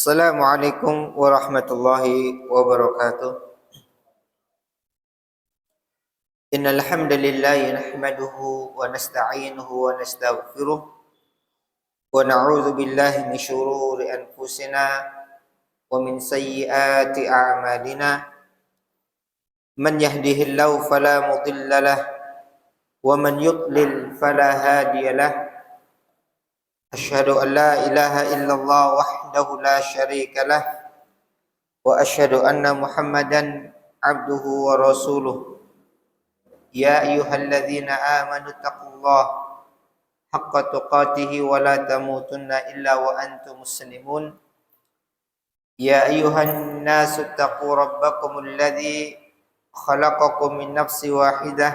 Assalamualaikum warahmatullahi wabarakatuh. Innal hamdalillah nahmaduhu wa nasta'inuhu wa nastaghfiruh wa na'udzu billahi min shururi anfusina wa min sayyiati a'malina. Man yahdihillahu fala mudilla lahu wa man yudlil fala hadiyalah. Asyhadu an la ilaha illallah wahdahu la syarika lah wa asyhadu anna Muhammadan abduhu wa rasuluh. Ya ayyuhalladzina amanu taqullaha haqqa tuqatih wa la tamutunna illa wa antum muslimun. Ya ayyuhan nasu taqu rabbakumul ladzi khalaqakum min nafsin wahidah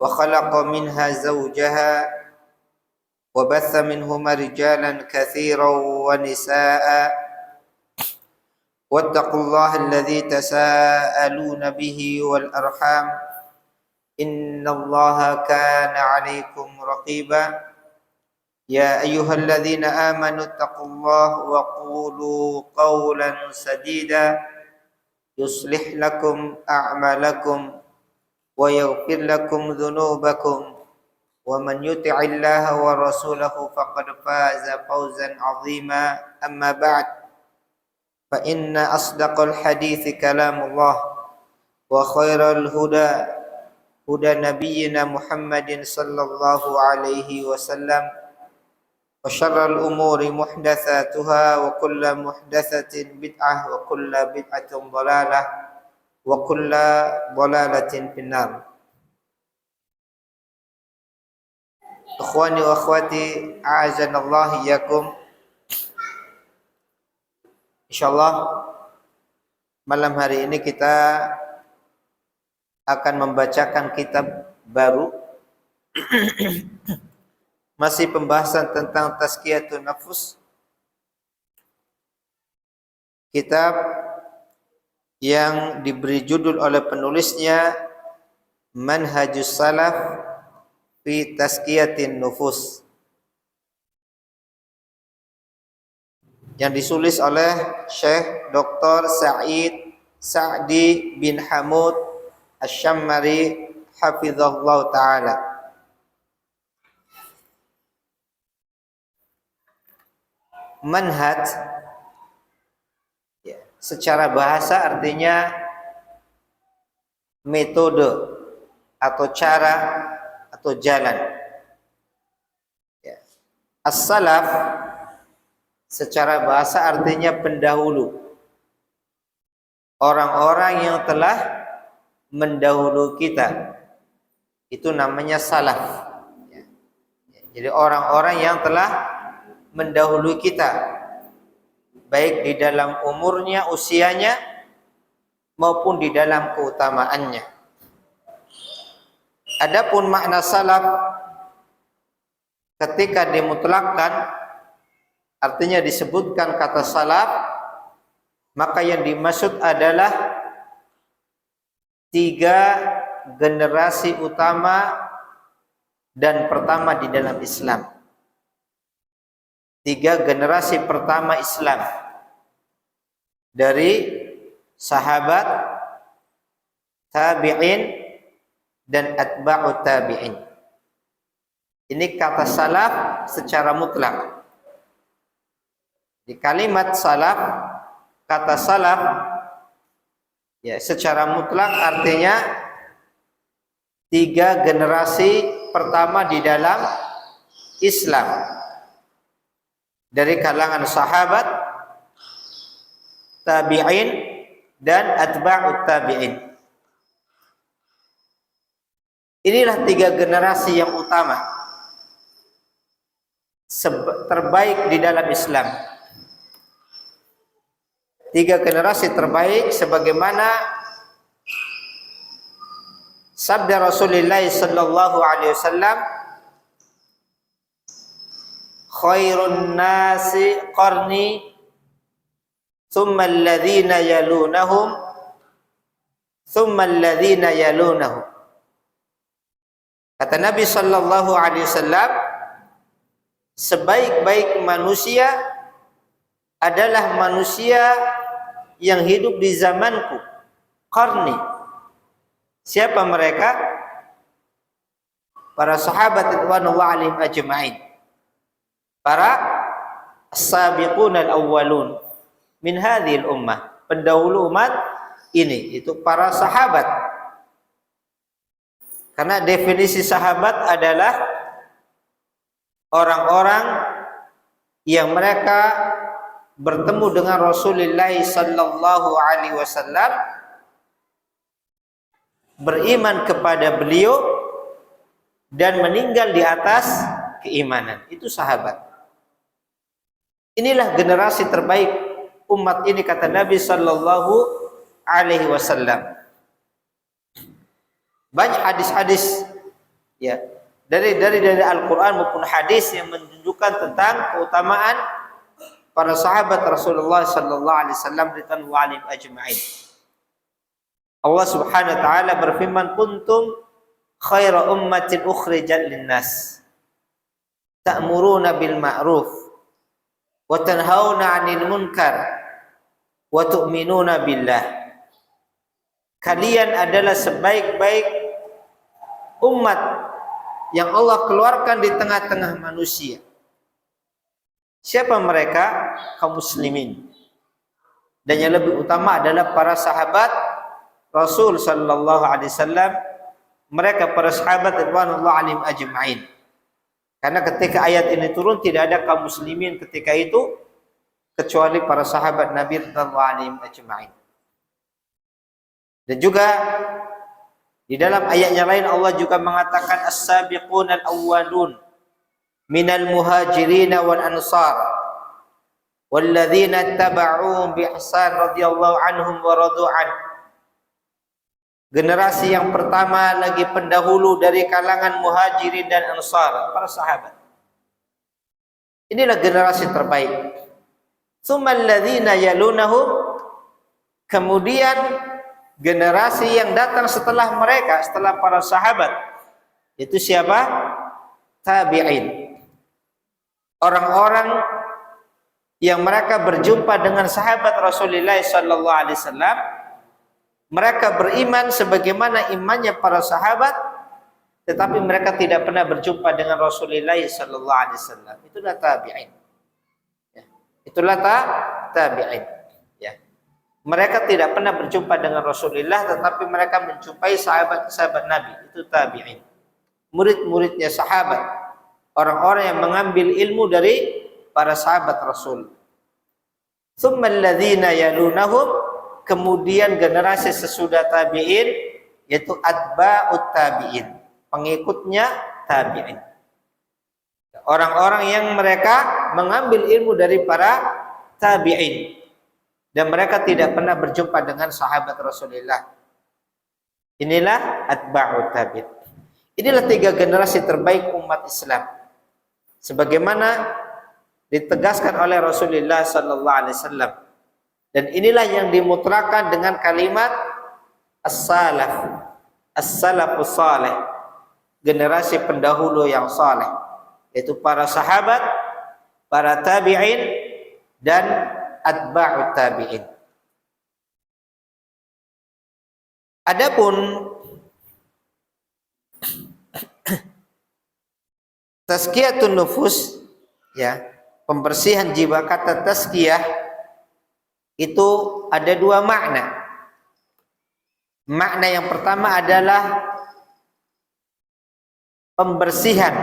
wa khalaqa minha zawjaha wa batha minhuma rijalan katsiran wa nisaa wattaqullaha alladzi tasaaluna bihi wal arham innallaha kana 'alaikum raqiba. Ya ayyuhalladzina amanu taqullaha wa qulu qawlan sadida yuslih lakum a'malakum wa yaghfir lakum dhunubakum wa man yuti'illaha wa rasulahu faqad faza fawzan 'azima. Amma ba'd, fa inna asdaqal hadithi kalamullah wa khairal huda huda nabiyyina Muhammadin sallallahu alaihi wasallam wa syarral umuri muhdatsatuha wa kullu muhdatsatin bid'ah wa kullu bid'atin dhalalah wa kullu dhalalatin finnar. Ikhwani wa akhwati, a'azanallahu iyyakum. Insyaallah malam hari ini kita akan membacakan kitab baru. Masih pembahasan tentang tazkiyatun nafus. Kitab yang diberi judul oleh penulisnya Manhajus Salaf fi Tazkiyatin Nufus, yang ditulis oleh Syekh Dr. Sa'id Sa'di bin Hamud Asy-Syammari hafizahullah ta'ala. Manhaj secara bahasa artinya metode atau cara atau jalan. As-salaf secara bahasa artinya pendahulu, orang-orang yang telah mendahulu kita, itu namanya salaf. Jadi orang-orang yang telah mendahului kita, baik di dalam umurnya, usianya, maupun di dalam keutamaannya. Adapun makna salaf ketika dimutlakkan, artinya disebutkan kata salaf, maka yang dimaksud adalah 3 generasi utama dan pertama di dalam Islam. 3 generasi pertama Islam dari sahabat, tabi'in, dan atba'ut tabi'in. Ini kata salaf secara mutlak. Di kalimat salaf, kata salaf ya secara mutlak artinya 3 generasi pertama di dalam Islam dari kalangan sahabat, tabi'in, dan atba'ut tabi'in. Inilah 3 generasi yang utama, terbaik di dalam Islam. 3 generasi terbaik sebagaimana sabda Rasulullah sallallahu alaihi wasallam, khairun nasi qarni thumma alladhina yalunahum thumma alladhina yalunahum. Kata Nabi sallallahu alaihi wasallam, sebaik-baik manusia adalah manusia yang hidup di zamanku, qarni. Siapa mereka? Para sahabat radhiyallahu alaihim ajma'in, para as-sabiqun al-awwalun min hadhil ummah, pendahulu umat ini, itu para sahabat. Karena definisi sahabat adalah orang-orang yang mereka bertemu dengan Rasulullah sallallahu alaihi wasallam, beriman kepada beliau dan meninggal di atas keimanan. Itu sahabat. Inilah generasi terbaik umat ini, kata Nabi sallallahu alaihi wasallam. Banyak hadis-hadis ya dari Al-Qur'an maupun hadis yang menunjukkan tentang keutamaan para sahabat Rasulullah sallallahu alaihi wasallam ridwanullah alaihim ajma'in. Allah Subhanahu wa taala berfirman, kuntum khaira ummatin ukhrijat linnas ta'muruna bil ma'ruf wa tanhauna 'anil munkar wa tu'minuna billah. Kalian adalah sebaik-baik umat yang Allah keluarkan di tengah-tengah manusia. Siapa mereka? Kaum muslimin. Dan yang lebih utama adalah para sahabat Rasul sallallahu alaihi wasallam. Mereka para sahabat radhiyallahu anhum ajma'in. Karena ketika ayat ini turun tidak ada kaum muslimin ketika itu kecuali para sahabat Nabi radhiyallahu anhum ajma'in. Dan juga di dalam ayatnya lain Allah juga mengatakan as-sabiqun al-awwalun minal muhajirin wal ansar walladzina tabauhum bi ihsan radhiyallahu anhum wa radu an. Generasi yang pertama lagi pendahulu dari kalangan muhajirin dan ansar, para sahabat. Inilah generasi terbaik. Tsummal ladzina yalunahum, kemudian generasi yang datang setelah mereka, setelah para sahabat, itu siapa? Tabi'in. Orang-orang yang mereka berjumpa dengan sahabat Rasulullah sallallahu alaihi wasallam, mereka beriman sebagaimana imannya para sahabat, tetapi mereka tidak pernah berjumpa dengan Rasulullah sallallahu alaihi wasallam. Itulah tabi'in. Ya. Itulah tabi'in. Ya. Mereka tidak pernah berjumpa dengan Rasulullah, tetapi mereka menjumpai sahabat-sahabat Nabi. Itu tabi'in. Murid-muridnya sahabat, orang-orang yang mengambil ilmu dari para sahabat Rasul. Tsummal ladzina yalunahum, kemudian generasi sesudah tabi'in yaitu atba'ut tabi'in, pengikutnya tabi'in. Orang-orang yang mereka mengambil ilmu dari para tabi'in dan mereka tidak pernah berjumpa dengan sahabat Rasulullah. Inilah atba'ut tabi'in. Inilah 3 generasi terbaik umat Islam. Sebagaimana ditegaskan oleh Rasulullah sallallahu alaihi wasallam. Dan inilah yang dimutlakan dengan kalimat as-salaf. as-salafus saleh, generasi pendahulu yang saleh, yaitu para sahabat, para tabi'in dan atba'ut tabi'in. Adapun tazkiyatun nufus, ya, pembersihan jiwa, kata tazkiyah itu ada dua makna. Makna yang pertama adalah pembersihan,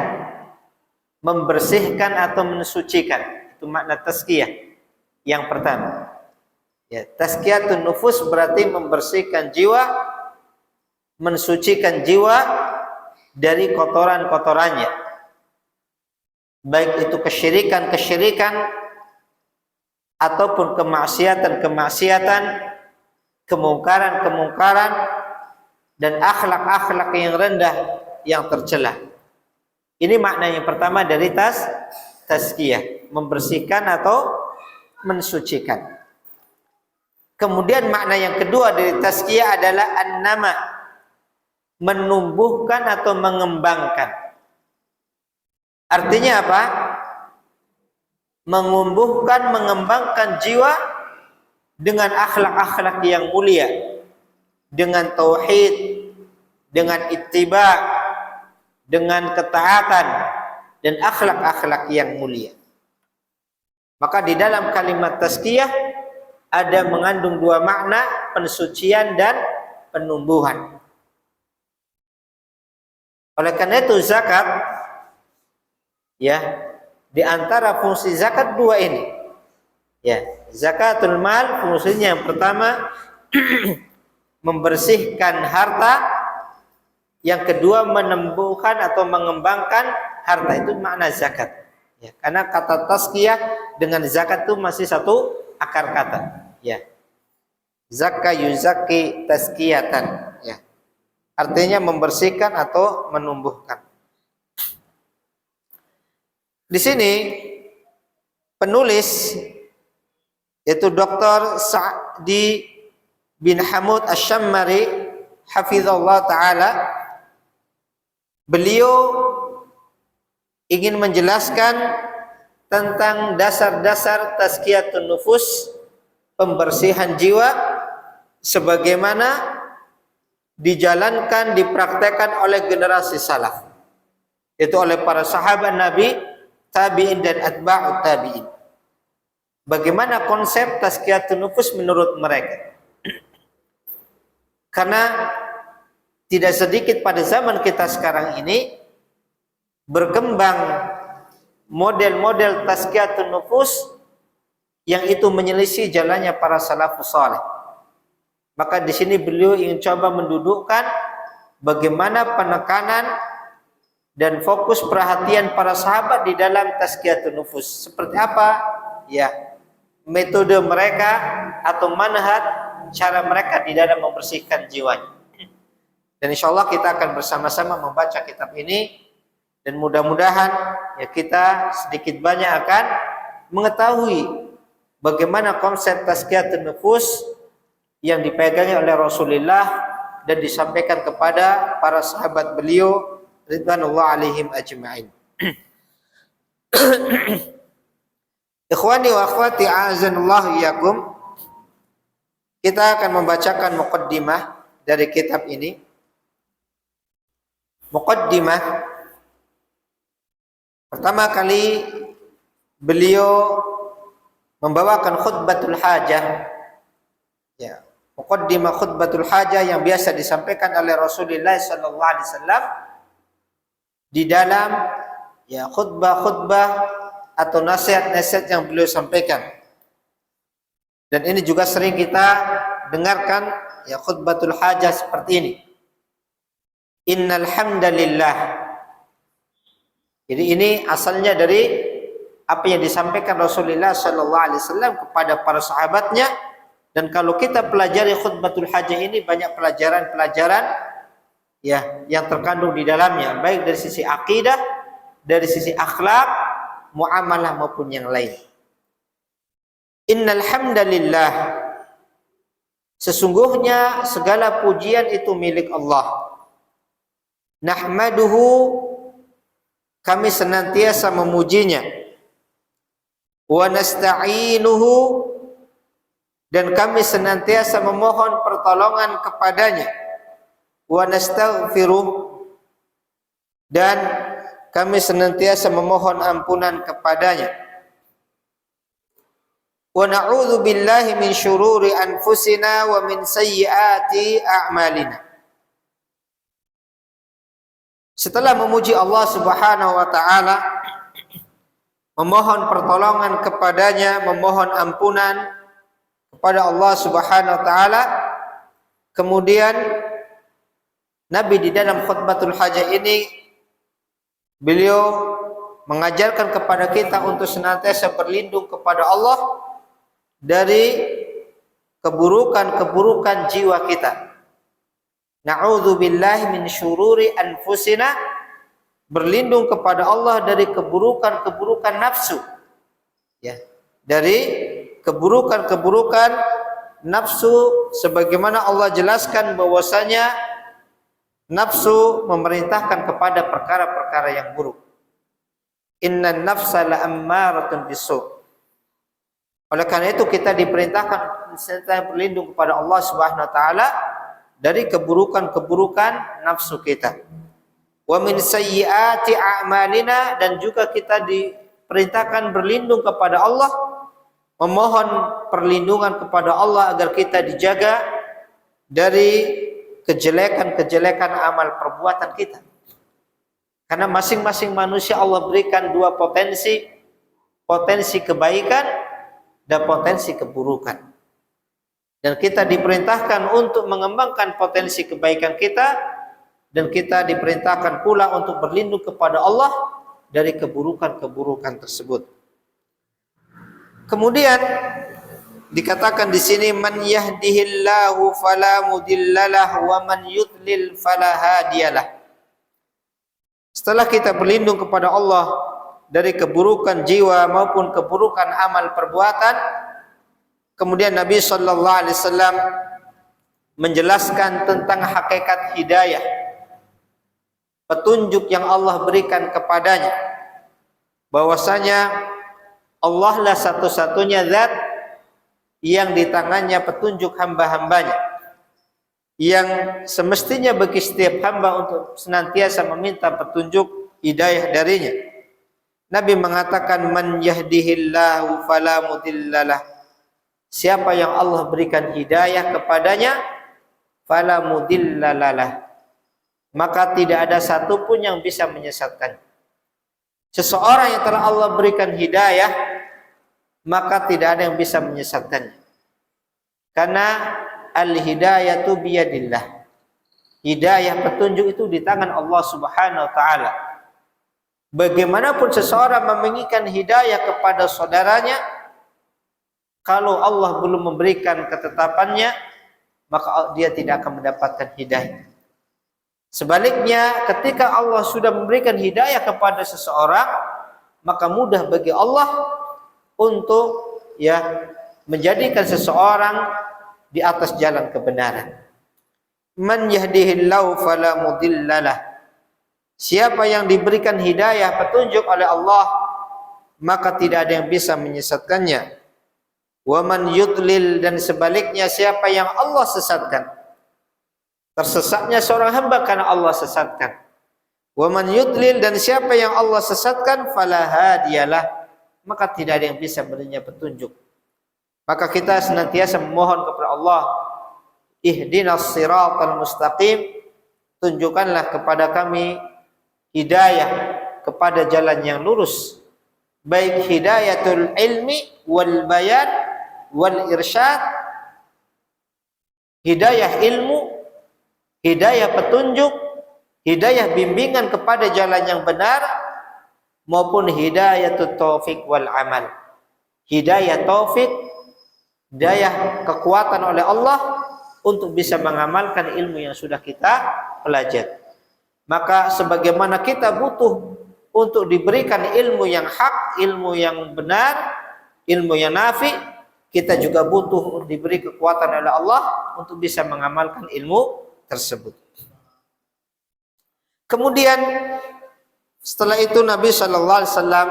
membersihkan atau mensucikan. Itu makna tazkiyah yang pertama. Ya, tazkiyatun nufus berarti membersihkan jiwa, mensucikan jiwa dari kotoran-kotorannya, baik itu kesyirikan-kesyirikan ataupun kemaksiatan-kemaksiatan, kemungkaran-kemungkaran, dan akhlak-akhlak yang rendah yang tercela. Ini makna yang pertama dari tazkiyah, membersihkan atau mensucikan. Kemudian makna yang kedua dari tazkiyah adalah an-nama, menumbuhkan atau mengembangkan. Artinya apa? Menumbuhkan, mengembangkan jiwa dengan akhlak-akhlak yang mulia, dengan tauhid, dengan ittiba, dengan ketaatan dan akhlak-akhlak yang mulia. Maka di dalam kalimat tazkiyah ada mengandung dua makna, pensucian dan penumbuhan. Oleh karena itu zakat, ya, di antara fungsi zakat dua ini. Ya, zakatul mal fungsinya yang pertama membersihkan harta, yang kedua menumbuhkan atau mengembangkan harta. Itu makna zakat. Ya, karena kata tazkiyah dengan zakat itu masih satu akar kata. Ya, zakka yuzakki tazkiyatan. Ya, artinya membersihkan atau menumbuhkan. Di sini penulis yaitu Dr. Sa'di bin Hamud Asy-Syammari hafizallahu taala, beliau ingin menjelaskan tentang dasar-dasar tazkiyatun nufus, pembersihan jiwa, sebagaimana dijalankan, dipraktekkan oleh generasi salaf, itu oleh para sahabat Nabi, tabi'in dan atba'ut tabi'in. Bagaimana konsep tazkiyatun nufus menurut mereka? Karena tidak sedikit pada zaman kita sekarang ini berkembang model-model tazkiyatun nufus yang itu menyelisih jalannya para salafus saleh. Maka di sini beliau ingin coba mendudukkan bagaimana penekanan dan fokus perhatian para sahabat di dalam tazkiyatun nufus. Seperti apa? Ya, metode mereka atau manhaj, cara mereka di dalam membersihkan jiwanya. Dan insya Allah kita akan bersama-sama membaca kitab ini, dan mudah-mudahan ya kita sedikit banyak akan mengetahui bagaimana konsep tazkiyatun nufus yang dipegang oleh Rasulullah dan disampaikan kepada para sahabat beliau ridwanullah alaihim ajma'in. Ikhwani wa akhwati a'azanallahu iyyakum, kita akan membacakan muqaddimah dari kitab ini. Muqaddimah, pertama kali beliau membawakan khutbatul hajah, ya, muqaddimah khutbatul hajah yang biasa disampaikan oleh Rasulullah sallallahu alaihi wasallam di dalam ya khutbah-khutbah atau nasihat-nasihat yang beliau sampaikan. Dan ini juga sering kita dengarkan ya khutbatul hajah seperti ini. Innal hamdalillah. Jadi ini asalnya dari apa yang disampaikan Rasulullah sallallahu alaihi wasallam kepada para sahabatnya, dan kalau kita pelajari khutbatul hajah ini banyak pelajaran-pelajaran ya yang terkandung di dalamnya, baik dari sisi akidah, dari sisi akhlak, muamalah maupun yang lain. Innal hamdalillah, sesungguhnya segala pujian itu milik Allah. Nahmaduhu, kami senantiasa memujinya. Wa nasta'inuhu, dan kami senantiasa memohon pertolongan kepadanya. Wa nastaghfiruh, dan kami senantiasa memohon ampunan kepadanya. Wa na'udzu billahi min syururi anfusina wa min sayyiati a'malina. Setelah memuji Allah Subhanahu wa taala, memohon pertolongan kepadanya, memohon ampunan kepada Allah Subhanahu wa taala, kemudian Nabi di dalam khutbatul hajah ini beliau mengajarkan kepada kita untuk senantiasa berlindung kepada Allah dari keburukan-keburukan jiwa kita. Na'udzu billahi min syururi anfusina, berlindung kepada Allah dari keburukan-keburukan nafsu. Ya, dari keburukan-keburukan nafsu, sebagaimana Allah jelaskan bahwasanya nafsu memerintahkan kepada perkara-perkara yang buruk. Innan nafsa la'ammaratun bisu'. Oleh karena itu kita diperintahkan senantiasa berlindung kepada Allah Subhanahu wa taala dari keburukan-keburukan nafsu kita. Wa min sayyiati a'malina, dan juga kita diperintahkan berlindung kepada Allah, memohon perlindungan kepada Allah agar kita dijaga dari kejelekan-kejelekan amal perbuatan kita. Karena masing-masing manusia Allah berikan dua potensi, potensi kebaikan dan potensi keburukan. Dan kita diperintahkan untuk mengembangkan potensi kebaikan kita, dan kita diperintahkan pula untuk berlindung kepada Allah dari keburukan-keburukan tersebut. Kemudian dikatakan di sini, man yahdihillahu fala mudhillalah wa man yudlil fala hadiyalah. Setelah kita berlindung kepada Allah dari keburukan jiwa maupun keburukan amal perbuatan, kemudian Nabi sallallahu alaihi wasallam menjelaskan tentang hakikat hidayah, petunjuk yang Allah berikan kepadanya, bahwasanya Allah lah satu-satunya zat yang di tangannya petunjuk hamba-hambanya, yang semestinya bagi setiap hamba untuk senantiasa meminta petunjuk hidayah darinya. Nabi mengatakan, man yahdihillahu fala mudhillalah, siapa yang Allah berikan hidayah kepadanya, fala mudhillalah, maka tidak ada satupun yang bisa menyesatkan. Seseorang yang telah Allah berikan hidayah, maka tidak ada yang bisa menyesatkannya. Karena al-hidayatu biyadillah, hidayah petunjuk itu di tangan Allah Subhanahu wa taala. Bagaimanapun seseorang menginginkan hidayah kepada saudaranya, kalau Allah belum memberikan ketetapannya, maka dia tidak akan mendapatkan hidayah. Sebaliknya, ketika Allah sudah memberikan hidayah kepada seseorang, maka mudah bagi Allah untuk menjadikan seseorang di atas jalan kebenaran. Man yahdihillahu fala mudhillalah, siapa yang diberikan hidayah petunjuk oleh Allah, maka tidak ada yang bisa menyesatkannya. Wa man yudlil, dan sebaliknya siapa yang Allah sesatkan, tersesatnya seorang hamba karena Allah sesatkan. Wa man yudlil, dan siapa yang Allah sesatkan, fala hadiyalah, maka tidak ada yang bisa memberinya petunjuk. Maka kita senantiasa memohon kepada Allah, ihdinas siratal mustaqim, tunjukkanlah kepada kami hidayah kepada jalan yang lurus, baik hidayatul ilmi wal bayan wal irsyad, hidayah ilmu, hidayah petunjuk, hidayah bimbingan kepada jalan yang benar, maupun hidayatut taufik wal amal, hidayah taufik, hidayah kekuatan oleh Allah untuk bisa mengamalkan ilmu yang sudah kita pelajari. Maka sebagaimana kita butuh untuk diberikan ilmu yang hak, ilmu yang benar, ilmu yang nafi, kita juga butuh diberi kekuatan oleh Allah untuk bisa mengamalkan ilmu tersebut. Kemudian setelah itu Nabi sallallahu alaihi wasallam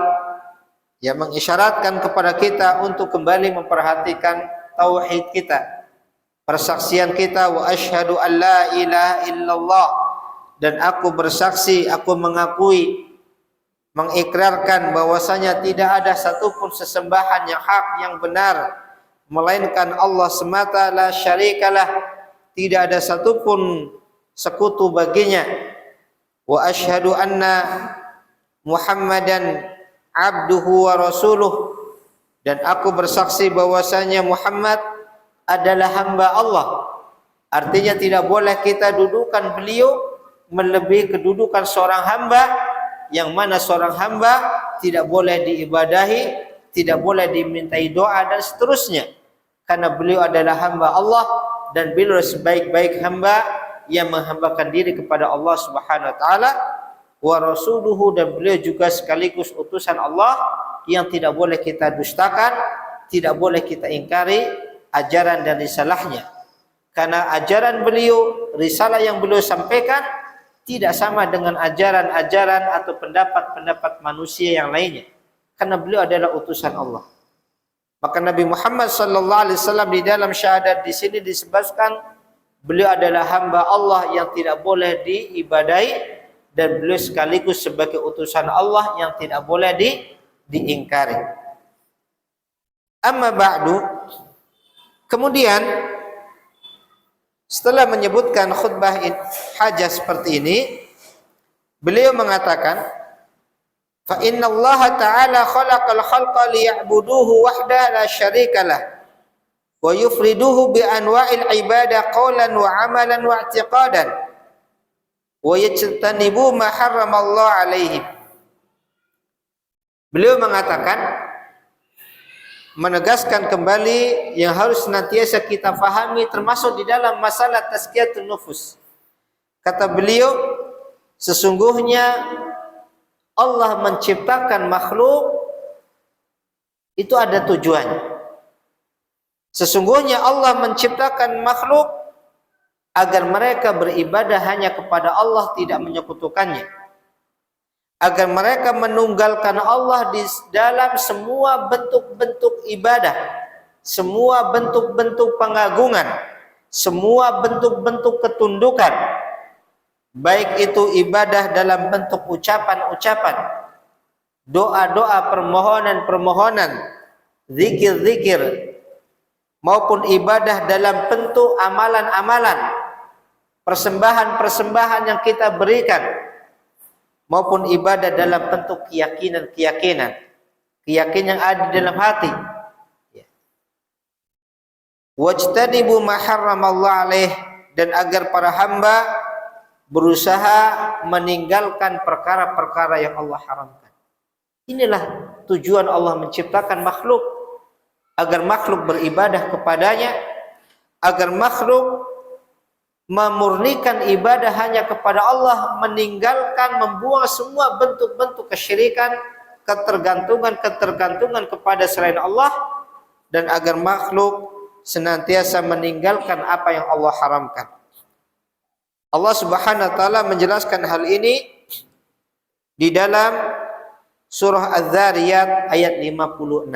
yang mengisyaratkan kepada kita untuk kembali memperhatikan tauhid kita, persaksian kita, wa asyhadu an la ilaha illallah, dan aku bersaksi, aku mengakui, mengikrarkan bahwasanya tidak ada satupun sesembahan yang hak, yang benar, melainkan Allah semata, la syarikalah, tidak ada satupun sekutu baginya. Wa asyhadu anna Muhammadan abduhu wa rasuluh, dan aku bersaksi bahwasanya Muhammad adalah hamba Allah. Artinya tidak boleh kita dudukan beliau melebihi kedudukan seorang hamba, yang mana seorang hamba tidak boleh diibadahi, tidak boleh dimintai doa dan seterusnya, karena beliau adalah hamba Allah dan beliau sebaik-baik hamba yang menghambakan diri kepada Allah Subhanahu wa taala, wa rasuluhu, dan beliau juga sekaligus utusan Allah yang tidak boleh kita dustakan, tidak boleh kita ingkari ajaran dan risalahnya, karena ajaran beliau, risalah yang beliau sampaikan tidak sama dengan ajaran-ajaran atau pendapat-pendapat manusia yang lainnya, karena beliau adalah utusan Allah. Maka Nabi Muhammad sallallahu alaihi wasallam di dalam syahadat di sini disebutkan beliau adalah hamba Allah yang tidak boleh diibadahi, dan beliau sekaligus sebagai utusan Allah yang tidak boleh diingkari. Amma ba'du, kemudian setelah menyebutkan khutbah hajah seperti ini, beliau mengatakan, fa inna Allah ta'ala khalaqal khalqa liya'buduhu wahda la syarikalah wa yufriduhu bi anwa'il ibadah qawlan wa amalan wa i'tiqadan wa yajtanibu ma harramallahu alaihim. Beliau mengatakan, menegaskan kembali yang harus senantiasa kita fahami termasuk di dalam masalah tazkiyatun nufus. Kata beliau, sesungguhnya Allah menciptakan makhluk itu ada tujuannya. Sesungguhnya Allah menciptakan makhluk agar mereka beribadah hanya kepada Allah, tidak menyekutukannya, agar mereka menunggalkan Allah di dalam semua bentuk-bentuk ibadah, semua bentuk-bentuk pengagungan, semua bentuk-bentuk ketundukan, baik itu ibadah dalam bentuk ucapan-ucapan, doa-doa, permohonan-permohonan, zikir-zikir, maupun ibadah dalam bentuk amalan-amalan, persembahan-persembahan yang kita berikan, maupun ibadah dalam bentuk keyakinan-keyakinan yang ada di dalam hati. Wajtanibu ma harramallahu alaih, dan agar para hamba berusaha meninggalkan perkara-perkara yang Allah haramkan. Inilah tujuan Allah menciptakan makhluk, agar makhluk beribadah kepadanya, agar makhluk memurnikan ibadah hanya kepada Allah, meninggalkan, membuang semua bentuk-bentuk kesyirikan, ketergantungan kepada selain Allah, dan agar makhluk senantiasa meninggalkan apa yang Allah haramkan. Allah Subhanahu wa taala menjelaskan hal ini di dalam surah Az-Zariyat ayat 56.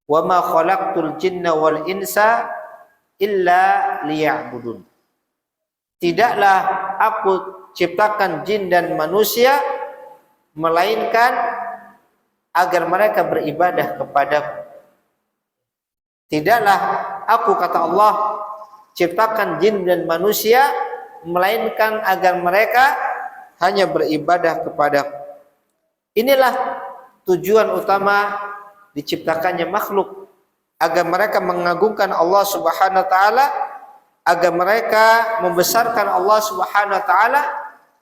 Wa ma khalaqtul jinna wal insa illa liya'budun. Tidaklah aku ciptakan jin dan manusia melainkan agar mereka beribadah kepadaku. Tidaklah aku, kata Allah, ciptakan jin dan manusia melainkan agar mereka hanya beribadah kepadaku. Inilah tujuan utama diciptakannya makhluk, agar mereka mengagungkan Allah Subhanahu wa taala, agar mereka membesarkan Allah Subhanahu wa taala,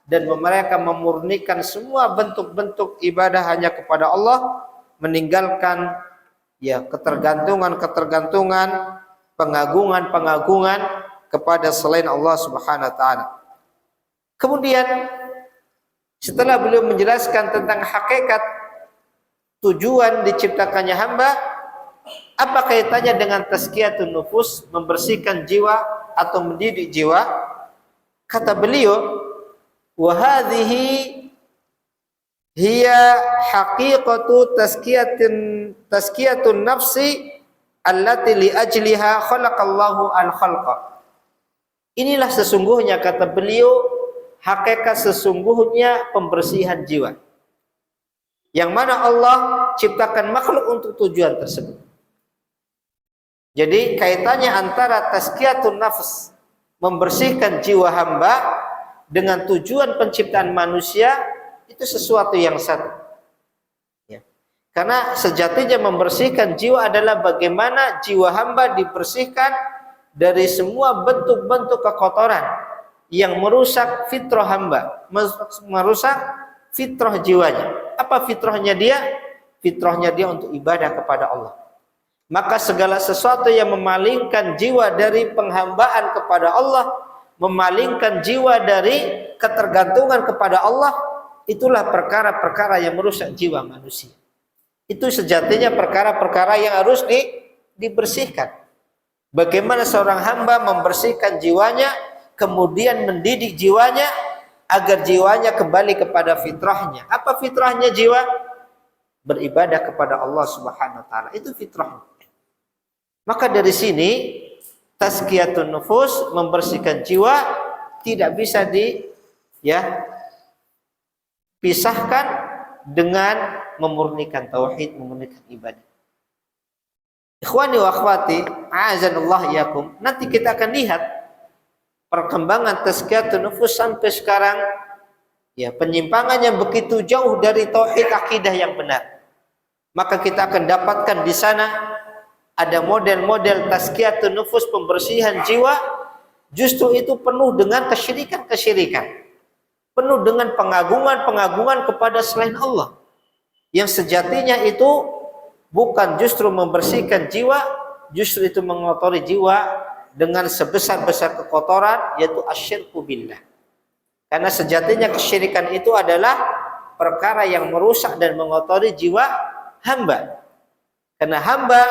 dan mereka memurnikan semua bentuk-bentuk ibadah hanya kepada Allah, meninggalkan ketergantungan, pengagungan kepada selain Allah Subhanahu wa taala. Kemudian setelah beliau menjelaskan tentang hakikat tujuan diciptakannya hamba, apa kaitannya dengan tazkiyatun nufus, membersihkan jiwa atau mendidik jiwa? Kata beliau, Wa hadhihi hiya haqiqatu tazkiyatun nafsi allati li ajliha khalaqallahu al-khalqa. Inilah sesungguhnya, kata beliau, hakikat sesungguhnya pembersihan jiwa, yang mana Allah ciptakan makhluk untuk tujuan tersebut. Jadi kaitannya antara tazkiyatun nafs, membersihkan jiwa hamba, dengan tujuan penciptaan manusia, itu sesuatu yang satu. Ya. Karena sejatinya membersihkan jiwa adalah bagaimana jiwa hamba dibersihkan dari semua bentuk-bentuk kekotoran yang merusak fitrah hamba, merusak fitrah jiwanya. Apa fitrahnya dia? Fitrahnya dia untuk ibadah kepada Allah. Maka segala sesuatu yang memalingkan jiwa dari penghambaan kepada Allah, memalingkan jiwa dari ketergantungan kepada Allah, itulah perkara-perkara yang merusak jiwa manusia. Itu sejatinya perkara-perkara yang harus dibersihkan. Bagaimana seorang hamba membersihkan jiwanya, kemudian mendidik jiwanya agar jiwanya kembali kepada fitrahnya. Apa fitrahnya jiwa? Beribadah kepada Allah Subhanahu wa taala. Itu fitrahnya. Maka dari sini tazkiyatun nufus, membersihkan jiwa, tidak bisa pisahkan dengan memurnikan tauhid, memurnikan ibadah. Ikhwani wa akhwati, a'azanallahu iyyakum. Nanti kita akan lihat perkembangan tazkiyatun nufus sampai sekarang, ya, penyimpangan yang begitu jauh dari tauhid akidah yang benar. Maka kita akan dapatkan di sana ada model-model tazkiyatun nufus, pembersihan jiwa, justru itu penuh dengan kesyirikan-kesyirikan, penuh dengan pengagungan-pengagungan kepada selain Allah, yang sejatinya itu bukan justru membersihkan jiwa, justru itu mengotori jiwa dengan sebesar-besar kekotoran, yaitu asyirku billah. Karena sejatinya kesyirikan itu adalah perkara yang merusak dan mengotori jiwa hamba. Karena hamba,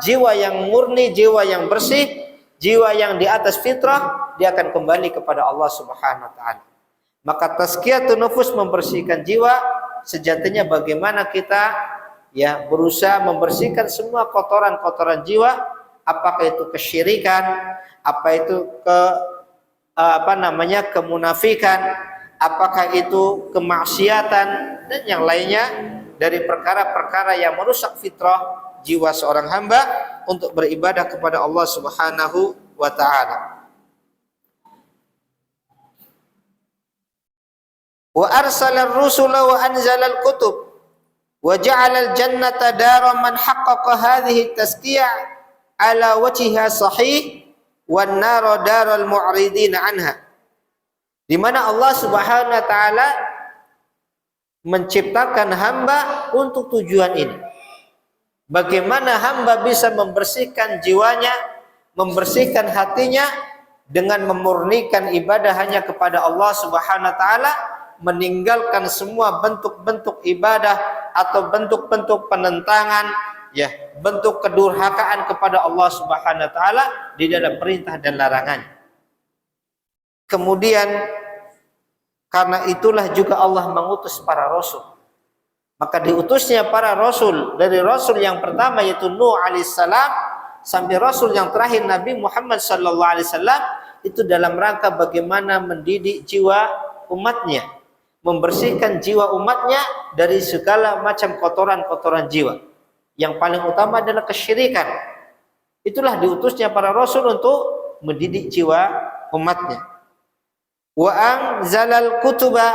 jiwa yang murni, jiwa yang bersih, jiwa yang di atas fitrah, dia akan kembali kepada Allah Subhanahu wa taala. Maka tazkiyatun nufus, membersihkan jiwa, sejatinya bagaimana kita berusaha membersihkan semua kotoran-kotoran jiwa, apakah itu kesyirikan, apa itu kemunafikan, apakah itu kemaksiatan dan yang lainnya dari perkara-perkara yang merusak fitrah jiwa seorang hamba untuk beribadah kepada Allah Subhanahu wa taala. Wa arsala ar-rusula wa anzala al-kutub wa ja'ala al-jannata dara man haqqaqa hadhihi at-tazkiyah ala wajhiha sahih wan nara daral mu'ridin anha. Di mana Allah Subhanahu wa taala menciptakan hamba untuk tujuan ini. Bagaimana hamba bisa membersihkan jiwanya, membersihkan hatinya dengan memurnikan ibadah hanya kepada Allah Subhanahu wa taala, meninggalkan semua bentuk-bentuk ibadah atau bentuk-bentuk penentangan, bentuk kedurhakaan kepada Allah Subhanahu wa taala di dalam perintah dan larangan. Kemudian karena itulah juga Allah mengutus para rasul. Maka diutusnya para rasul, dari rasul yang pertama yaitu Nuh alaihissalam sampai rasul yang terakhir Nabi Muhammad sallallahu alaihi wasallam, itu dalam rangka bagaimana mendidik jiwa umatnya, membersihkan jiwa umatnya dari segala macam kotoran-kotoran jiwa. Yang paling utama adalah kesyirikan. Itulah diutusnya para rasul untuk mendidik jiwa umatnya. Wa anzalal kutuba,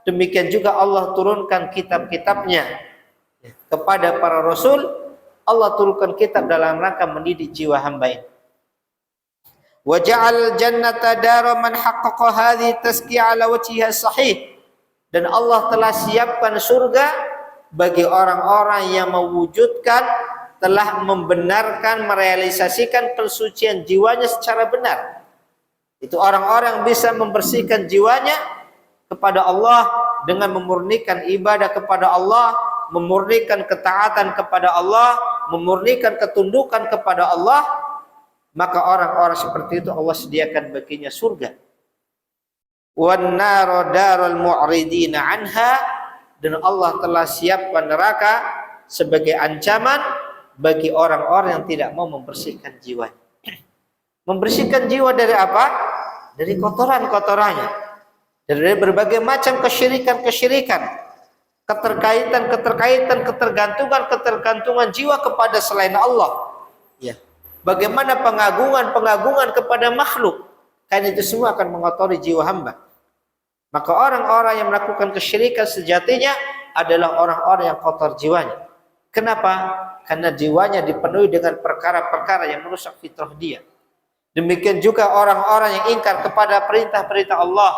demikian juga Allah turunkan kitab-kitabnya kepada para rasul. Allah turunkan kitab dalam rangka mendidik jiwa hamba ini. Wa ja'al jannata dara man haqqaqa hadhihi tazkiyah ala wajhiha sahih, dan Allah telah siapkan surga bagi orang-orang yang mewujudkan, telah membenarkan, merealisasikan persucian jiwanya secara benar. Itu orang-orang bisa membersihkan jiwanya kepada Allah dengan memurnikan ibadah kepada Allah, memurnikan ketaatan kepada Allah, memurnikan ketundukan kepada Allah. Maka orang-orang seperti itu Allah sediakan baginya surga. wan nar darul mu'ridina anha, dan Allah telah siapkan neraka sebagai ancaman bagi orang-orang yang tidak mau membersihkan jiwa. Membersihkan jiwa dari apa? Dari kotoran-kotorannya, dari berbagai macam kesyirikan-kesyirikan, keterkaitan, ketergantungan jiwa kepada selain Allah. Ya. Bagaimana pengagungan kepada makhluk, kan itu semua akan mengotori jiwa hamba. Maka orang-orang yang melakukan kesyirikan sejatinya adalah orang-orang yang kotor jiwanya. Kenapa? Karena jiwanya dipenuhi dengan perkara-perkara yang merusak fitrah dia. Demikian juga orang-orang yang ingkar kepada perintah-perintah Allah,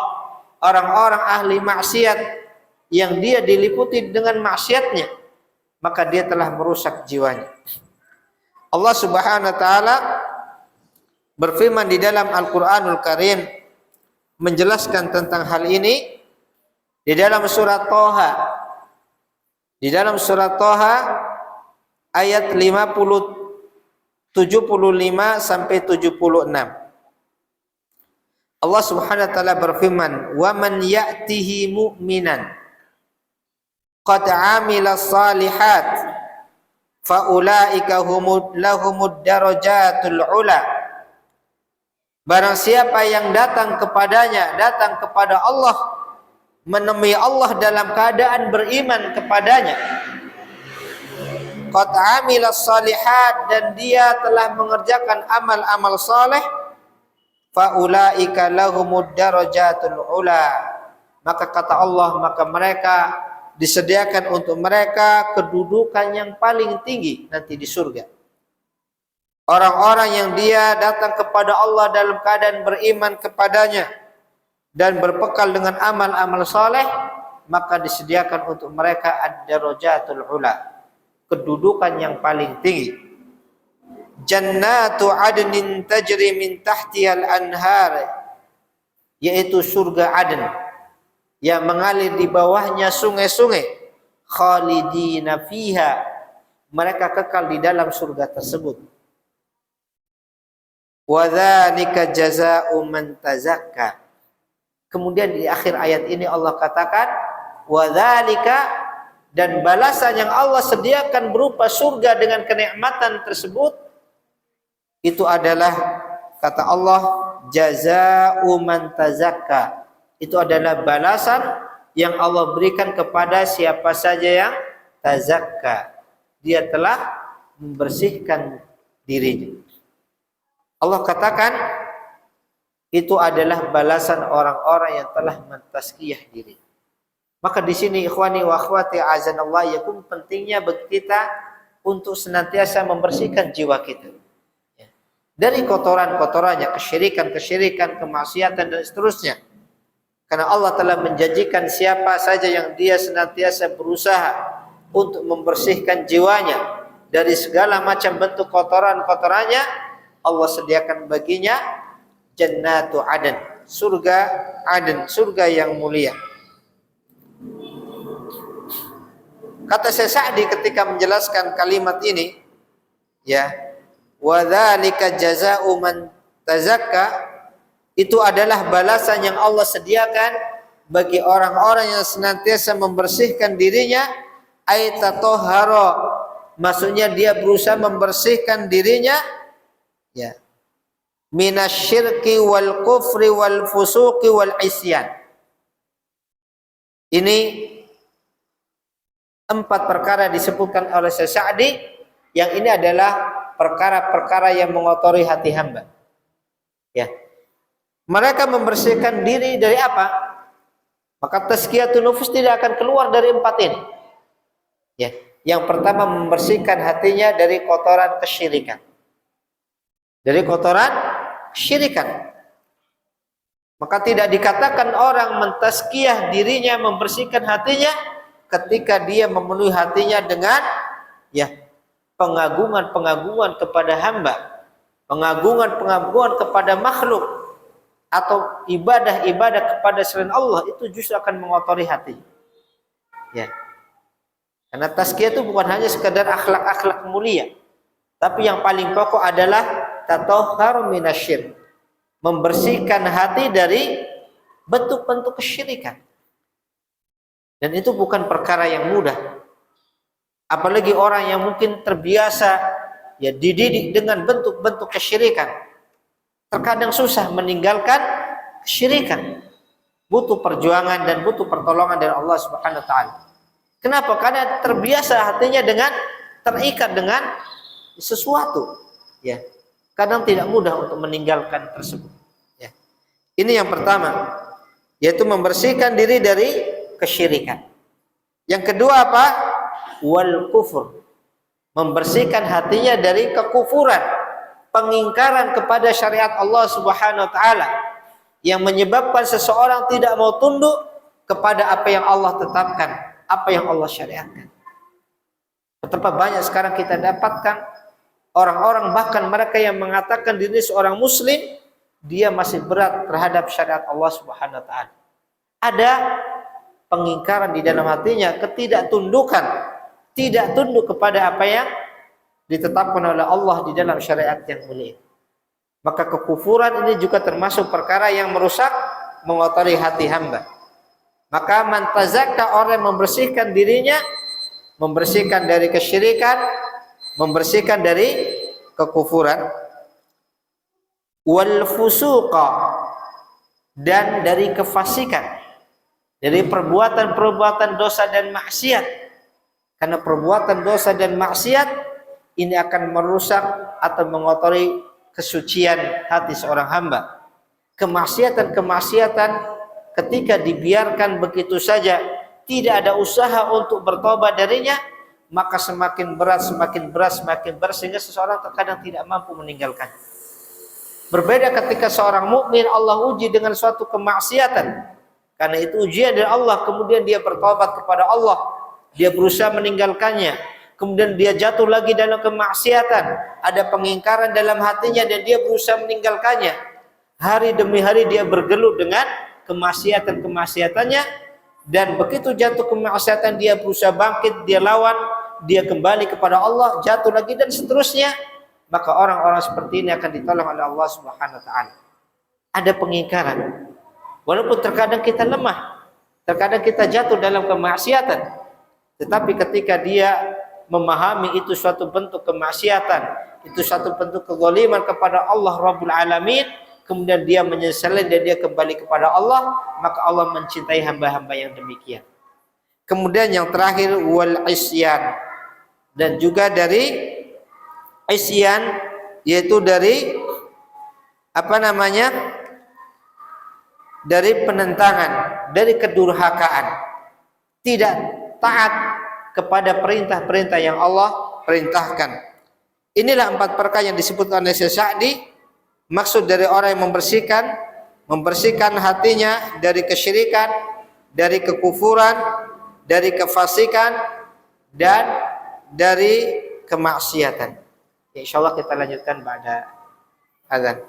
orang-orang ahli maksiat yang dia diliputi dengan maksiatnya, maka dia telah merusak jiwanya. Allah Subhanahu wa taala berfirman di dalam Al-Qur'anul Karim menjelaskan tentang hal ini di dalam surat Thaha. Di dalam surat Thaha ayat 75 sampai 76. Allah Subhanahu wa taala berfirman, "Wa man ya'tihi mu'minan qad 'amila shalihat fa ulaika lahumud darajatul 'ula." Barang siapa yang datang kepadanya, datang kepada Allah, menemui Allah dalam keadaan beriman kepadanya, qad 'amila shalihat, dan dia telah mengerjakan amal-amal saleh, fa ulaika lahumud darajatul ula, maka kata Allah, maka mereka disediakan untuk mereka kedudukan yang paling tinggi nanti di surga. Orang-orang yang dia datang kepada Allah dalam keadaan beriman kepadanya dan berbekal dengan amal-amal saleh, maka disediakan untuk mereka ad-darajatul ula, kedudukan yang paling tinggi. Jannatu adnin tajri min tahtihal anhar, yaitu surga Aden yang mengalir di bawahnya sungai-sungai. Khalidina fiha, mereka kekal di dalam surga tersebut. Wa dzalika jazaa'u man tazakka. Kemudian di akhir ayat ini Allah katakan wa dzalika, dan balasan yang Allah sediakan berupa surga dengan kenikmatan tersebut, itu adalah kata Allah jazaa'u man tazakka. Itu adalah balasan yang Allah berikan kepada siapa saja yang tazakka, dia telah membersihkan dirinya. Allah katakan itu adalah balasan orang-orang yang telah mentazkiyah diri. Maka di sini ikhwani wa akhwati azanallah yakum, pentingnya bagi kita untuk senantiasa membersihkan jiwa kita dari kotoran-kotorannya, kesyirikan, kemaksiatan dan seterusnya. Karena Allah telah menjanjikan siapa saja yang dia senantiasa berusaha untuk membersihkan jiwanya dari segala macam bentuk kotoran-kotorannya, Allah sediakan baginya jannatu aden, surga Aden, surga yang mulia. Kata Syekh Sa'di ketika menjelaskan kalimat ini, ya, wa dzalika jazaa'u man tazakka, itu adalah balasan yang Allah sediakan bagi orang-orang yang senantiasa membersihkan dirinya, ay tatahhara, maksudnya dia berusaha membersihkan dirinya, ya, minasyirki wal kufri wal fusuqi wal isyan. Ini 4 perkara disebutkan oleh Syekh Sa'di, yang ini adalah perkara-perkara yang mengotori hati hamba. Ya. Mereka membersihkan diri dari apa? Maka tazkiyatun nufus tidak akan keluar dari 4 ini. Ya. Yang pertama, membersihkan hatinya dari kotoran kesyirikan. Dari kotoran kesyirikan. Maka tidak dikatakan orang mentazkiyah dirinya, membersihkan hatinya, ketika dia memenuhi hatinya dengan ya pengagungan kepada hamba, pengagungan kepada makhluk, atau ibadah kepada selain Allah, itu justru akan mengotori hati. Ya. Karena tazkiyah itu bukan hanya sekedar akhlak-akhlak mulia, tapi yang paling pokok adalah tatahhar minasyirk, membersihkan hati bentuk-bentuk kesyirikan. Dan itu bukan perkara yang mudah. Apalagi orang yang mungkin terbiasa ya dididik dengan bentuk-bentuk kesyirikan. Terkadang susah meninggalkan kesyirikan. Butuh perjuangan dan butuh pertolongan dari Allah Subhanahu wa taala. Kenapa? Karena terbiasa hatinya dengan terikat dengan sesuatu. Ya. Kadang tidak mudah untuk meninggalkan tersebut. Ya. Ini yang pertama, yaitu membersihkan diri dari kesyirikan. Yang kedua apa? Wal kufur. Membersihkan hatinya dari kekufuran, pengingkaran kepada syariat Allah Subhanahu wa taala yang menyebabkan seseorang tidak mau tunduk kepada apa yang Allah tetapkan, apa yang Allah syariatkan. Betapa banyak sekarang kita dapatkan orang-orang, bahkan mereka yang mengatakan diri seorang muslim, dia masih berat terhadap syariat Allah Subhanahu wa taala. Ada pengingkaran di dalam hatinya, ketidaktundukan, tidak tunduk kepada apa yang ditetapkan oleh Allah di dalam syariat yang mulia. Maka kekufuran ini juga termasuk perkara yang merusak, mengotori hati hamba. Maka man tazakka, orang yang membersihkan dirinya, membersihkan dari kesyirikan, membersihkan dari kekufuran, wal fusuqa, dan dari kefasikan, dari perbuatan-perbuatan dosa dan maksiat. Karena perbuatan dosa dan maksiat ini akan merusak atau mengotori kesucian hati seorang hamba. Kemaksiatan-kemaksiatan ketika dibiarkan begitu saja, tidak ada usaha untuk bertobat darinya, maka semakin berat, semakin berat, semakin berat, sehingga seseorang terkadang tidak mampu meninggalkan. Berbeda ketika seorang mukmin Allah uji dengan suatu kemaksiatan, karena itu ujian dari Allah, kemudian dia bertobat kepada Allah, dia berusaha meninggalkannya. Kemudian dia jatuh lagi dalam kemaksiatan, ada pengingkaran dalam hatinya dan dia berusaha meninggalkannya. Hari demi hari dia bergelut dengan kemaksiatan-kemaksiatannya, dan begitu jatuh kemaksiatan dia berusaha bangkit, dia lawan, dia kembali kepada Allah, jatuh lagi dan seterusnya. Maka orang-orang seperti ini akan ditolong oleh Allah Subhanahu wa taala. Ada pengingkaran. Walaupun terkadang kita lemah, terkadang kita jatuh dalam kemaksiatan, tetapi ketika dia memahami itu suatu bentuk kemaksiatan, itu suatu bentuk kezaliman kepada Allah Rabbul Alamin, kemudian dia menyesali dan dia kembali kepada Allah, maka Allah mencintai hamba-hamba yang demikian. Kemudian yang terakhir wal isyan, dan juga dari isyan, yaitu dari dari penentangan, dari kedurhakaan, tidak taat kepada perintah-perintah yang Allah perintahkan. Inilah 4 perkara yang disebutkan oleh Syekh Sa'di. Maksud dari orang yang membersihkan hatinya dari kesyirikan, dari kekufuran, dari kefasikan, dan dari kemaksiatan. Insyaallah kita lanjutkan pada azan.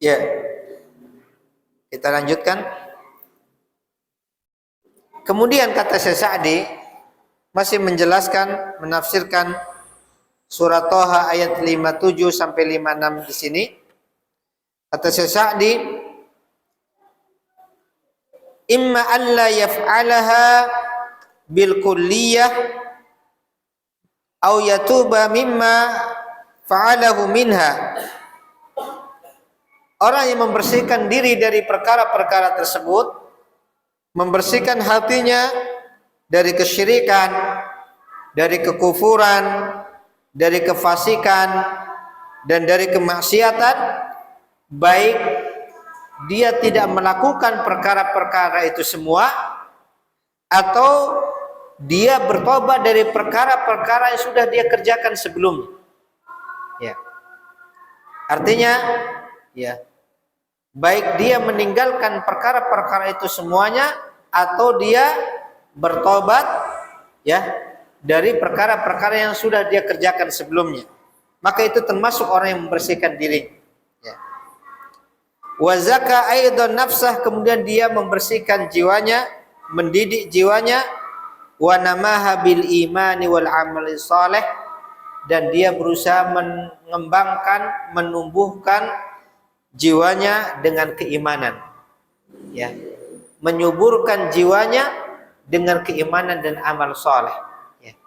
Ya, kita lanjutkan. Kemudian kata Syekh Sa'di masih menjelaskan, menafsirkan surat Thaha ayat 57 sampai 56 di sini. Kata Syekh Sa'di, imma alla yaf'alaha bil kulliyah aw yatuba mimma fa'alahu minha. Orang yang membersihkan diri dari perkara-perkara tersebut, membersihkan hatinya dari kesyirikan, dari kekufuran, dari kefasikan, dan dari kemaksiatan, baik dia tidak melakukan perkara-perkara itu semua, atau dia bertobat dari perkara-perkara yang sudah dia kerjakan sebelumnya. Ya. Artinya, ya, baik dia meninggalkan perkara-perkara itu semuanya, atau dia bertobat, ya, dari perkara-perkara yang sudah dia kerjakan sebelumnya, maka itu termasuk orang yang membersihkan diri. Ya. Wa zaka aidan nafsah, kemudian dia membersihkan jiwanya, mendidik jiwanya, wa namaha bil imani wal amali saleh, dan dia berusaha mengembangkan, menumbuhkan jiwanya dengan keimanan, ya, menyuburkan jiwanya dengan keimanan dan amal soleh. Ya.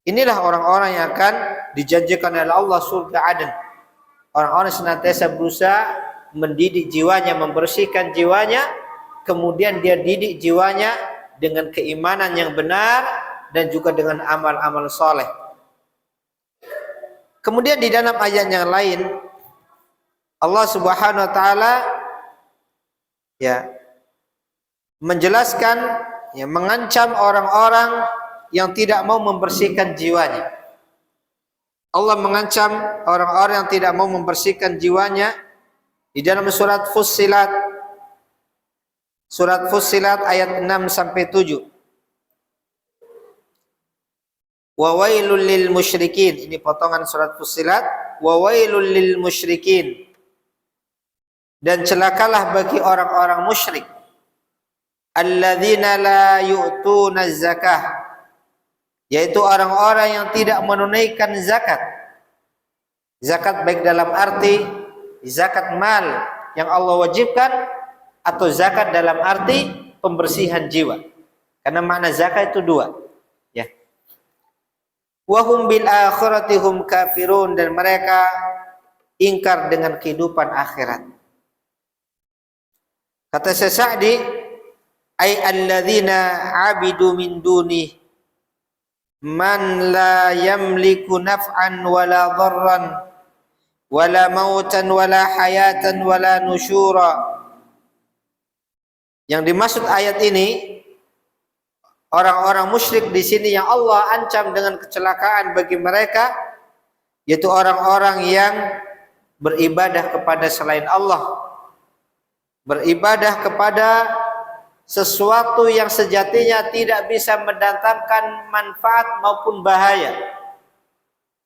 Inilah orang-orang yang akan dijanjikan oleh Allah surga Aden. Orang-orang senantiasa berusaha mendidik jiwanya, membersihkan jiwanya, kemudian dia didik jiwanya dengan keimanan yang benar dan juga dengan amal-amal soleh. Kemudian di dalam ayat yang lain, Allah Subhanahu wa taala, ya, menjelaskan, ya, mengancam orang-orang yang tidak mau membersihkan jiwanya. Allah mengancam orang-orang yang tidak mau membersihkan jiwanya di dalam surat Fussilat. Surat Fussilat ayat 6 sampai 7. Wa wailul lil musyrikin. Ini potongan surat Fussilat. Wa wailul lil musyrikin. Dan celakalah bagi orang-orang musyrik, alladzina la yu'tuna zakah, yaitu orang-orang yang tidak menunaikan zakat. Zakat baik dalam arti zakat mal yang Allah wajibkan, atau zakat dalam arti pembersihan jiwa. Karena makna zakat itu dua, ya. Wa hum bil akhirati hum kafirun, dan mereka ingkar dengan kehidupan akhirat. Kata Syekh Sa'di, ay alladzina abidu min duni man la yamliku naf'an wala dharran wala mautan wala hayatan wala nusyura. Yang dimaksud ayat ini, orang-orang musyrik di sini yang Allah ancam dengan kecelakaan bagi mereka, yaitu orang-orang yang beribadah kepada selain Allah, beribadah kepada sesuatu yang sejatinya tidak bisa mendatangkan manfaat maupun bahaya,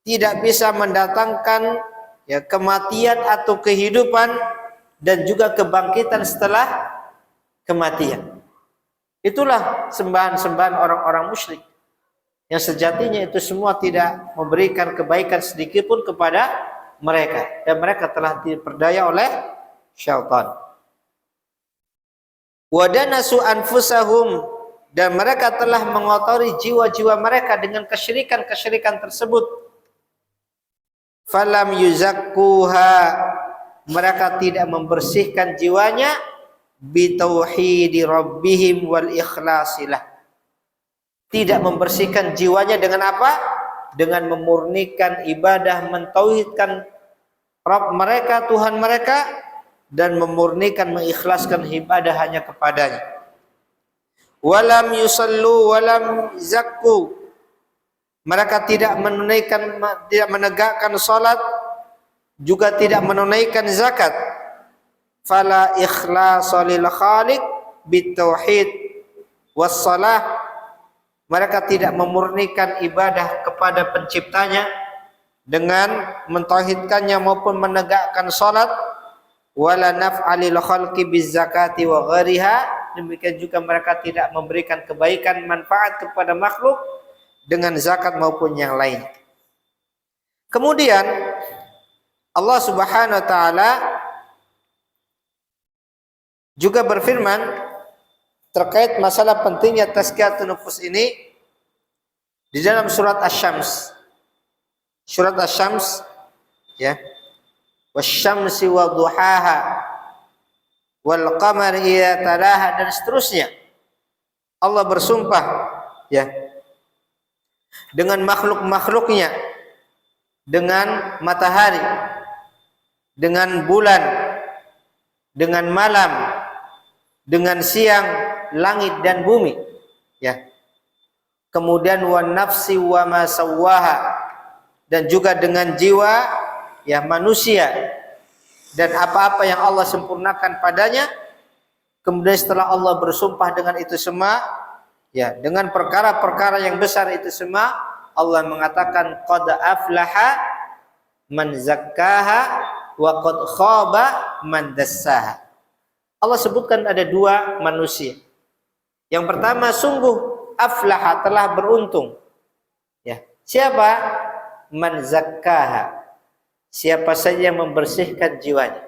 tidak bisa mendatangkan, ya, kematian atau kehidupan, dan juga kebangkitan setelah kematian. Itulah sembahan-sembahan orang-orang musyrik yang sejatinya itu semua tidak memberikan kebaikan sedikit pun kepada mereka, dan mereka telah diperdaya oleh syaitan. Wadanasu anfusahum, dan mereka telah mengotori jiwa-jiwa mereka dengan kesyirikan-kesyirikan tersebut. Falam yuzakkuha, mereka tidak membersihkan jiwanya bitauhidi rabbihim wal ikhlasilah. Tidak membersihkan jiwanya dengan apa? Dengan memurnikan ibadah, mentauhidkan Rabb mereka, Tuhan mereka, dan memurnikan, mengikhlaskan ibadah hanya kepadanya. Walam yusallu walam zakku, mereka tidak menegakkan salat, juga tidak menunaikan zakat. Fala ikhlasa lil khaliq bitauhid wassalah, mereka tidak memurnikan ibadah kepada penciptanya dengan mentauhidkannya maupun menegakkan salat. Wala naf'alil khalqi bizakati wa ghariha, demikian juga mereka tidak memberikan kebaikan manfaat kepada makhluk dengan zakat maupun yang lain. Kemudian Allah Subhanahu wa taala juga berfirman terkait masalah pentingnya tazkiyatun nufus ini di dalam surat Asy-Syams. Surat Asy-Syams ya. Wasyamsi wa duhaha wal qamari idza talaha, dan seterusnya. Allah bersumpah ya dengan makhluk-makhluknya, dengan matahari, dengan bulan, dengan malam, dengan siang, langit dan bumi ya. Kemudian wan nafsi wa ma sawwaha, dan juga dengan jiwa ya manusia dan apa-apa yang Allah sempurnakan padanya. Kemudian setelah Allah bersumpah dengan itu semua ya, dengan perkara-perkara yang besar itu semua, Allah mengatakan qad aflaha man zakkaha wa qad khaba man dassaha. Allah sebutkan ada dua manusia. Yang pertama, sungguh aflaha, telah beruntung ya. Siapa? Man zakkaha, siapa saja yang membersihkan jiwanya.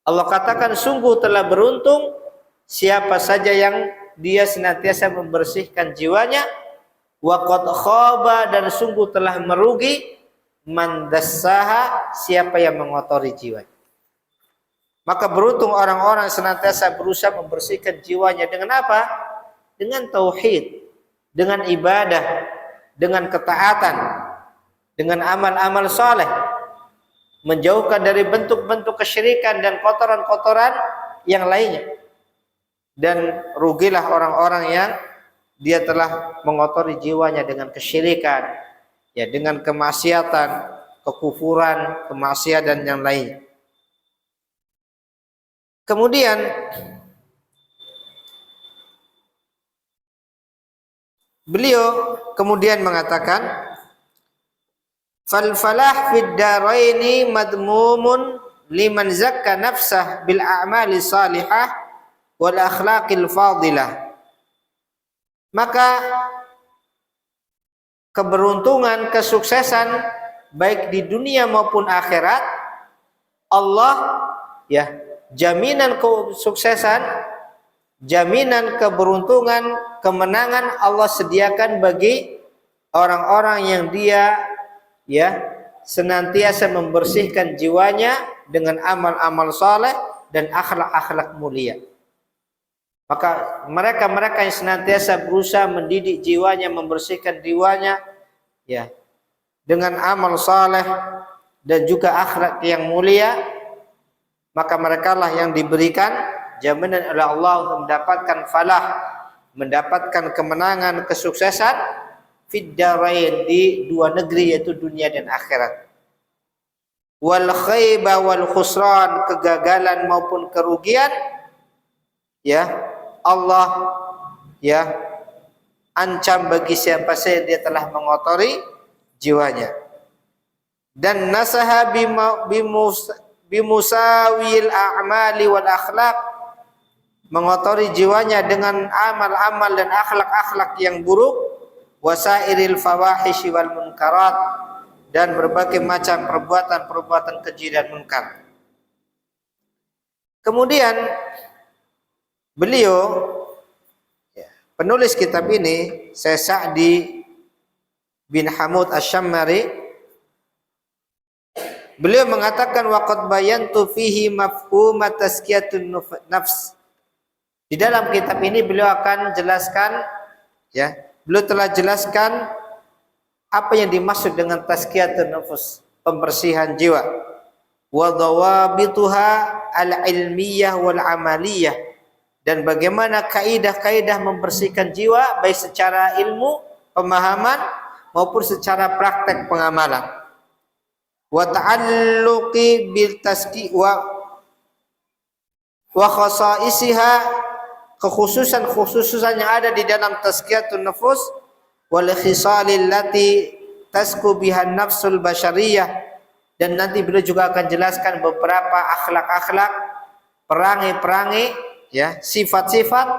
Allah katakan sungguh telah beruntung siapa saja yang dia senantiasa membersihkan jiwanya. Wa qad khaba, dan sungguh telah merugi man dassaha, siapa yang mengotori jiwanya. Maka beruntung orang-orang senantiasa berusaha membersihkan jiwanya dengan apa? Dengan tauhid, dengan ibadah, dengan ketaatan, dengan amal-amal saleh, menjauhkan dari bentuk-bentuk kesyirikan dan kotoran-kotoran yang lainnya. Dan rugilah orang-orang yang dia telah mengotori jiwanya dengan kesyirikan ya, dengan kemaksiatan, kekufuran, kemaksiatan yang lainnya. Kemudian beliau kemudian mengatakan fal falah fid daraini madmumun liman zakka nafsah bil a'mali salihah wal akhlaqil fadilah. Maka keberuntungan, kesuksesan baik di dunia maupun akhirat, Allah ya, jaminan kesuksesan, jaminan keberuntungan, kemenangan Allah sediakan bagi orang-orang yang dia ya senantiasa membersihkan jiwanya dengan amal-amal saleh dan akhlak-akhlak mulia. Maka mereka-mereka yang senantiasa berusaha mendidik jiwanya, membersihkan jiwanya ya dengan amal saleh dan juga akhlak yang mulia, maka merekalah yang diberikan jaminan oleh Allah untuk mendapatkan falah, mendapatkan kemenangan, kesuksesan fid darain, di dua negeri yaitu dunia dan akhirat. Wal khayba wal khusran, kegagalan maupun kerugian ya Allah ya ancam bagi siapa saja dia telah mengotori jiwanya. Dan nasaha bimusawil a'mali wal akhlaq, mengotori jiwanya dengan amal-amal dan akhlak-akhlak yang buruk, wasairil fawahishi wal munkarat, dan berbagai macam perbuatan-perbuatan keji dan munkar. Kemudian beliau penulis kitab ini, Syekh Sa'di bin Hamud Asy-Syammari, beliau mengatakan waqad bayantu fihi mafhum tazkiyatun nafs. Di dalam kitab ini beliau akan jelaskan ya, beliau telah jelaskan apa yang dimaksud dengan tazkiyatun nafs, pembersihan jiwa. Wa dawabituha al-ilmiyah wal amaliyah, dan bagaimana kaidah-kaidah membersihkan jiwa baik secara ilmu, pemahaman maupun secara praktek pengamalan. Wa ta'alluqi bil taski wa khasaisiha, kekhususan yang ada di dalam tazkiyatun nufus, wal khisalil lati tasku bihan nafsul basyariyah, dan nanti beliau juga akan jelaskan beberapa akhlak-akhlak, perangai-perangai, ya, sifat-sifat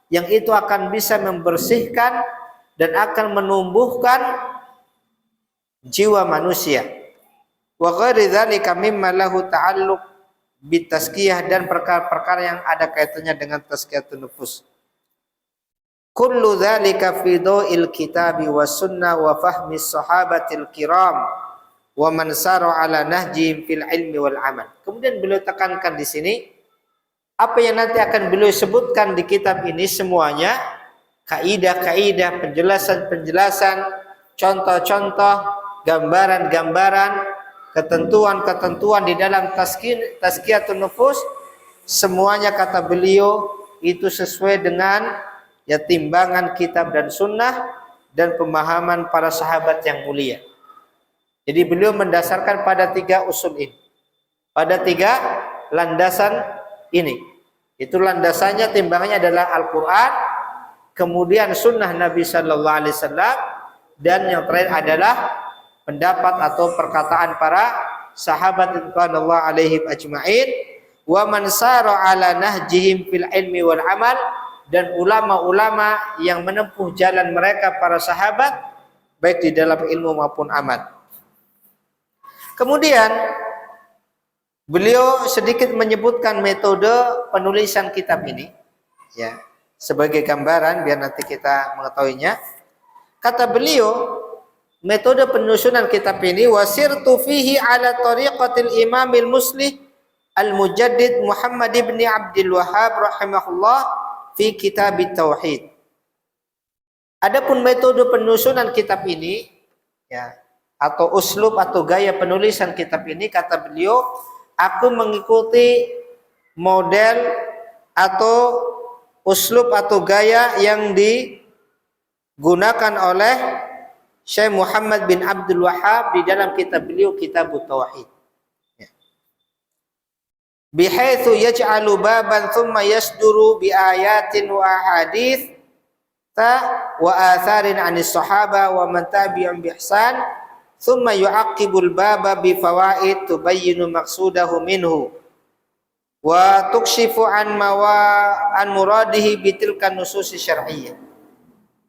yang itu akan bisa membersihkan dan akan menumbuhkan jiwa manusia. Wa ghairi dzalika mimma lahu ta'alluq bitazkiyah, dan perkara-perkara yang ada kaitannya dengan tazkiyatun nufus. Kullu dzalika fi dha'il kitabi was sunnah wa fahmi sahabatil kiram wa man sara ala nahjihim fil ilmi wal amal. Kemudian beliau tekankan di sini apa yang nanti akan beliau sebutkan di kitab ini semuanya, kaidah-kaidah, penjelasan-penjelasan, contoh-contoh, gambaran-gambaran, ketentuan-ketentuan di dalam tazkiyatun nufus, semuanya kata beliau itu sesuai dengan ya timbangan kitab dan sunnah dan pemahaman para sahabat yang mulia. Jadi beliau mendasarkan pada 3 usul ini, pada 3 landasan ini. Itu landasannya, timbangannya adalah Al-Quran, kemudian sunnah Nabi Sallallahu Alaihi Wasallam, dan yang terakhir adalah pendapat atau perkataan para sahabat radhiyallahu alaihim ajma'in, wa man sara ala nahjihim fil ilmi wal amal, dan ulama-ulama yang menempuh jalan mereka para sahabat baik di dalam ilmu maupun amal. Kemudian beliau sedikit menyebutkan metode penulisan kitab ini, ya, sebagai gambaran biar nanti kita mengetahuinya. Kata beliau, metode penyusunan kitab ini, wasirtu fihi ala tariqatil imamil muslih al-mujaddid Muhammad ibn Abdul Wahhab rahimahullah fi kitab tauhid. Adapun metode penyusunan kitab ini, ya, atau uslub atau gaya penulisan kitab ini, kata beliau, aku mengikuti model atau uslub atau gaya yang digunakan oleh Syekh Muhammad bin Abdul Wahhab di dalam kitab beliau, Kitab Tauhid. Bihaitsu yaj'alu baban thumma yasduru bi ayatin wa ahadits wa atharin 'anis sahaba wa man tabi'ahum bi ihsan, thumma yu'aqibul baba bi fawaid tubayyinu maqsudahu minhu wa tukshifu an muradihi bi tilka nusus syar'iyyah.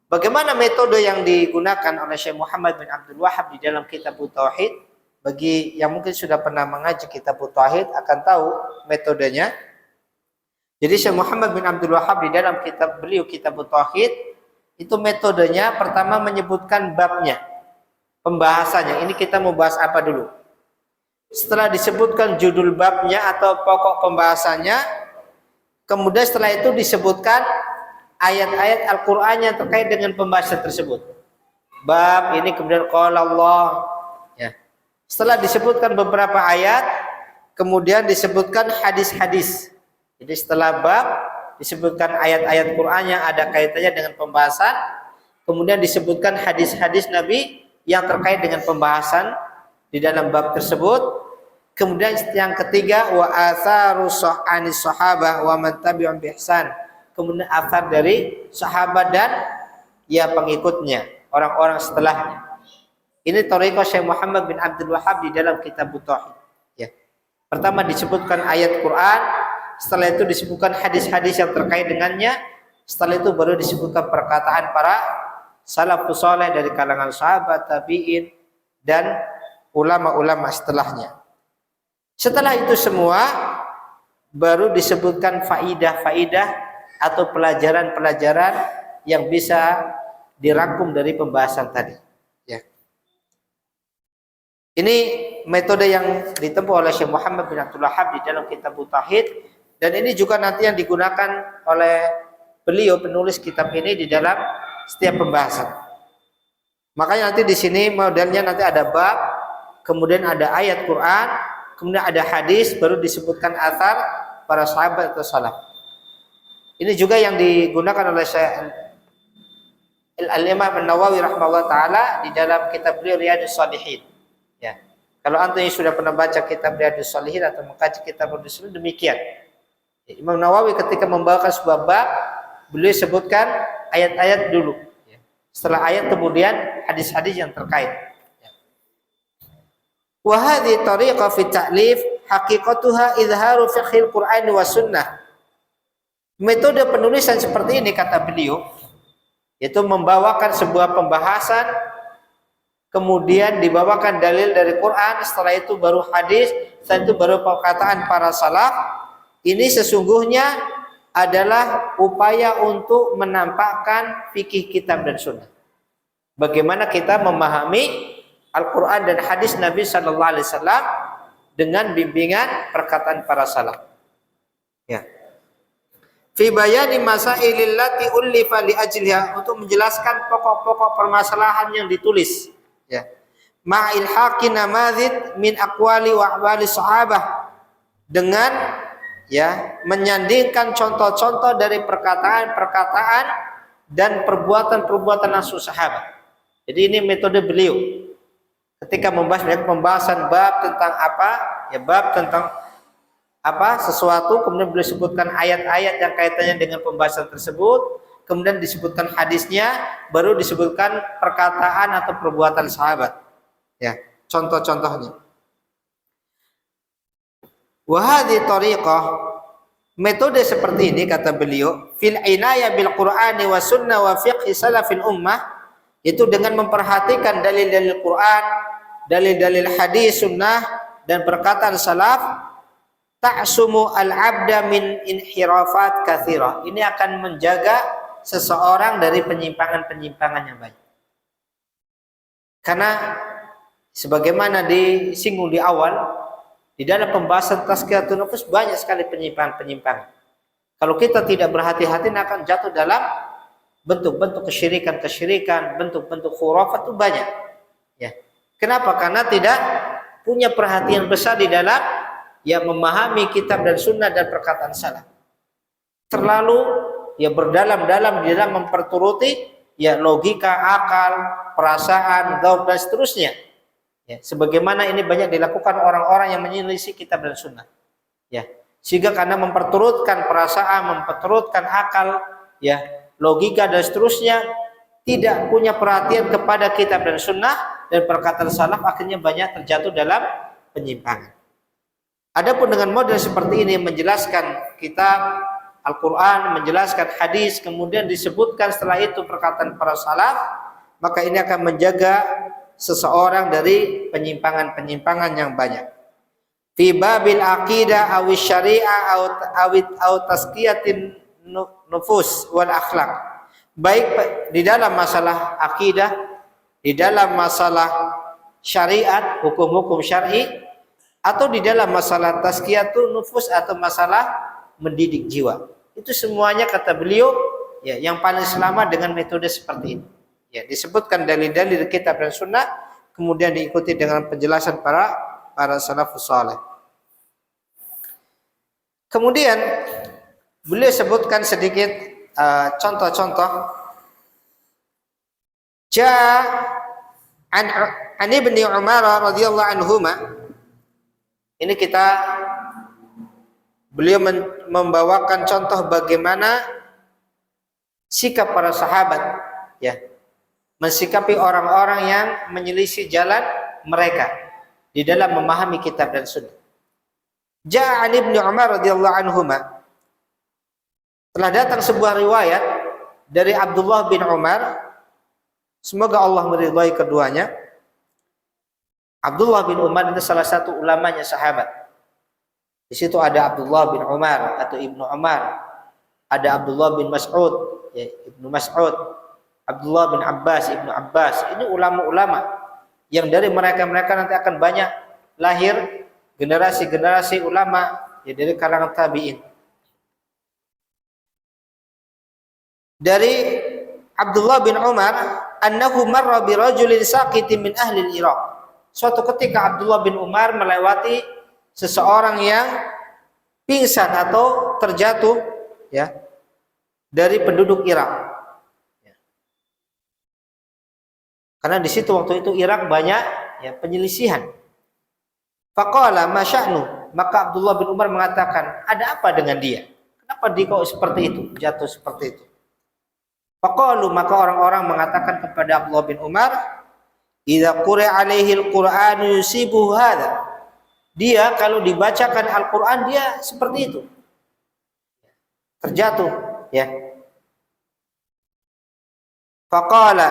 Bagaimana metode yang digunakan oleh Syekh Muhammad bin Abdul Wahhab di dalam Kitab Tauhid? Bagi yang mungkin sudah pernah mengaji Kitab Tauhid akan tahu metodenya. Jadi Syekh Muhammad bin Abdul Wahhab di dalam kitab beliau, Kitab Tauhid, itu metodenya pertama menyebutkan babnya, pembahasannya. Ini kita mau bahas apa dulu? Setelah disebutkan judul babnya atau pokok pembahasannya, kemudian setelah itu disebutkan ayat-ayat Al-Quran yang terkait dengan pembahasan tersebut. Bab ini kemudian qala Allah, ya. Setelah disebutkan beberapa ayat, kemudian disebutkan hadis-hadis. Jadi setelah bab disebutkan ayat-ayat Quran yang ada kaitannya dengan pembahasan, kemudian disebutkan hadis-hadis Nabi yang terkait dengan pembahasan di dalam bab tersebut. Kemudian yang ketiga, wa atharu anis sahabah wa man tabi'ahum bi ihsan. Kemudian athar dari sahabat dan ya pengikutnya, orang-orang setelahnya. Ini thariqah Syekh Muhammad bin Abdul Wahhab di dalam Kitab Tauhid. Ya. Pertama disebutkan ayat Quran, setelah itu disebutkan hadis-hadis yang terkait dengannya, setelah itu baru disebutkan perkataan para salafus saleh dari kalangan sahabat, tabi'in, dan ulama-ulama setelahnya. Setelah itu semua baru disebutkan faidah-faidah atau pelajaran-pelajaran yang bisa dirangkum dari pembahasan tadi. Ya. Ini metode yang ditempuh oleh Syekh Muhammad bin Abdul Wahhab di dalam Kitab Tauhid, dan ini juga nanti yang digunakan oleh beliau penulis kitab ini di dalam setiap pembahasan. Makanya nanti di sini modelnya nanti ada bab, kemudian ada ayat Quran, kemudian ada hadis, baru disebutkan athar para sahabat atau salaf. Ini juga yang digunakan oleh Al-Imam An-Nawawi rahimahullah taala di dalam kitab beliau Riyadhus Shalihin. Ya. Kalau antum yang sudah pernah baca kitab Riyadhus Shalihin atau mengkaji kitab Riyadhus Shalihin demikian. Ya, Imam Nawawi ketika membawakan sebuah bab, beliau sebutkan ayat-ayat dulu. Ya. Setelah ayat kemudian hadis-hadis yang terkait. Ya. Wa hadhihi tariqah fi ta'lif haqiqatuha izharu fiqhil Qur'an wa sunnah. Metode penulisan seperti ini kata beliau yaitu membawakan sebuah pembahasan, kemudian dibawakan dalil dari Quran, setelah itu baru hadis, setelah itu baru perkataan para salaf. Ini sesungguhnya adalah upaya untuk menampakkan fikih kitab dan sunnah. Bagaimana kita memahami Al-Quran dan hadis Nabi Sallallahu Alaihi Wasallam dengan bimbingan perkataan para salaf. Ya. Fi bayani masailil lati ullifa li ajliha, untuk menjelaskan pokok-pokok permasalahan yang ditulis. Ya. Ma'il haqin namadzid min aqwali wa ahwali sahabah, dengan ya menyandingkan contoh-contoh dari perkataan-perkataan dan perbuatan-perbuatan nasu sahabat. Jadi ini metode beliau ketika membahas pembahasan bab tentang apa, ya bab tentang apa sesuatu, kemudian beliau sebutkan ayat-ayat yang kaitannya dengan pembahasan tersebut, kemudian disebutkan hadisnya, baru disebutkan perkataan atau perbuatan sahabat. Ya, contoh-contohnya. Wa hadhihi tariqah, metode seperti ini kata beliau, fil inayah bil Qur'ani wa sunnah wa fiqh salafil ummah, itu dengan memperhatikan dalil-dalil Quran, dalil-dalil hadis sunnah dan perkataan salaf, ta'sumu al-'abda min inhirafat katsirah. Ini akan menjaga seseorang dari penyimpangan-penyimpangan yang banyak. Karena sebagaimana disinggung di awal, di dalam pembahasan tazkiyatun nufus banyak sekali penyimpangan-penyimpangan. Kalau kita tidak berhati-hati akan jatuh dalam bentuk-bentuk kesyirikan, bentuk-bentuk khurafat itu banyak. Ya. Kenapa? Karena tidak punya perhatian besar di dalam ya memahami kitab dan sunnah dan perkataan salaf. Terlalu ya berdalam-dalam di dalam memperturuti ya logika, akal, perasaan, dzauq dan seterusnya. Ya, sebagaimana ini banyak dilakukan orang-orang yang menyelisih kitab dan sunnah. Ya, sehingga karena memperturutkan perasaan, memperturutkan akal, ya logika dan seterusnya, tidak punya perhatian kepada kitab dan sunnah dan perkataan salaf, akhirnya banyak terjatuh dalam penyimpangan. Adapun dengan model seperti ini, menjelaskan kitab Al-Quran, menjelaskan hadis, kemudian disebutkan setelah itu perkataan para salaf, maka ini akan menjaga seseorang dari penyimpangan-penyimpangan yang banyak. Fi babil aqidah awis syariah aw tazkiyatin nufus wal akhlak. Baik di dalam masalah akidah, di dalam masalah syariat, hukum-hukum syar'i, atau di dalam masalah tazkiyatun nufus atau masalah mendidik jiwa. Itu semuanya kata beliau ya yang paling selamat dengan metode seperti ini. Ya, disebutkan dalil-dalil kitab dan sunnah, kemudian diikuti dengan penjelasan para salafus saleh. Kemudian beliau sebutkan sedikit contoh-contoh. An Ibnu Umar radhiyallahu anhuma. Ini beliau membawakan contoh bagaimana sikap para sahabat, ya, mensikapi orang-orang yang menyelisih jalan mereka di dalam memahami kitab dan sunnah. Ja'an Ibnu Umar radhiyallahu anhuma, telah datang sebuah riwayat dari Abdullah bin Umar, semoga Allah meridhai keduanya. Abdullah bin Umar itu salah satu ulamanya sahabat. Di situ ada Abdullah bin Umar atau Ibnu Umar, ada Abdullah bin Mas'ud, ya, Ibnu Mas'ud, Abdullah bin Abbas, Ibnu Abbas. Ini ulama-ulama yang dari mereka nanti akan banyak lahir generasi-generasi ulama ya dari kalangan tabi'in. Dari Abdullah bin Umar, annahu marra bi rajulin saqitin min ahli al-Iraq. Suatu ketika Abdullah bin Umar melewati seseorang yang pingsan atau terjatuh ya dari penduduk Irak. Karena di situ waktu itu Irak banyak ya penyelisihan. Faqala ma sya'nu? Maka Abdullah bin Umar mengatakan, ada apa dengan dia? Kenapa dia kok seperti itu, jatuh seperti itu? Faqalu, maka orang-orang mengatakan kepada Abdullah bin Umar, idza quri'a alaihi al-Qur'anu yusibu hadza. Dia kalau dibacakan Al-Qur'an dia seperti itu. Terjatuh, ya. Faqala,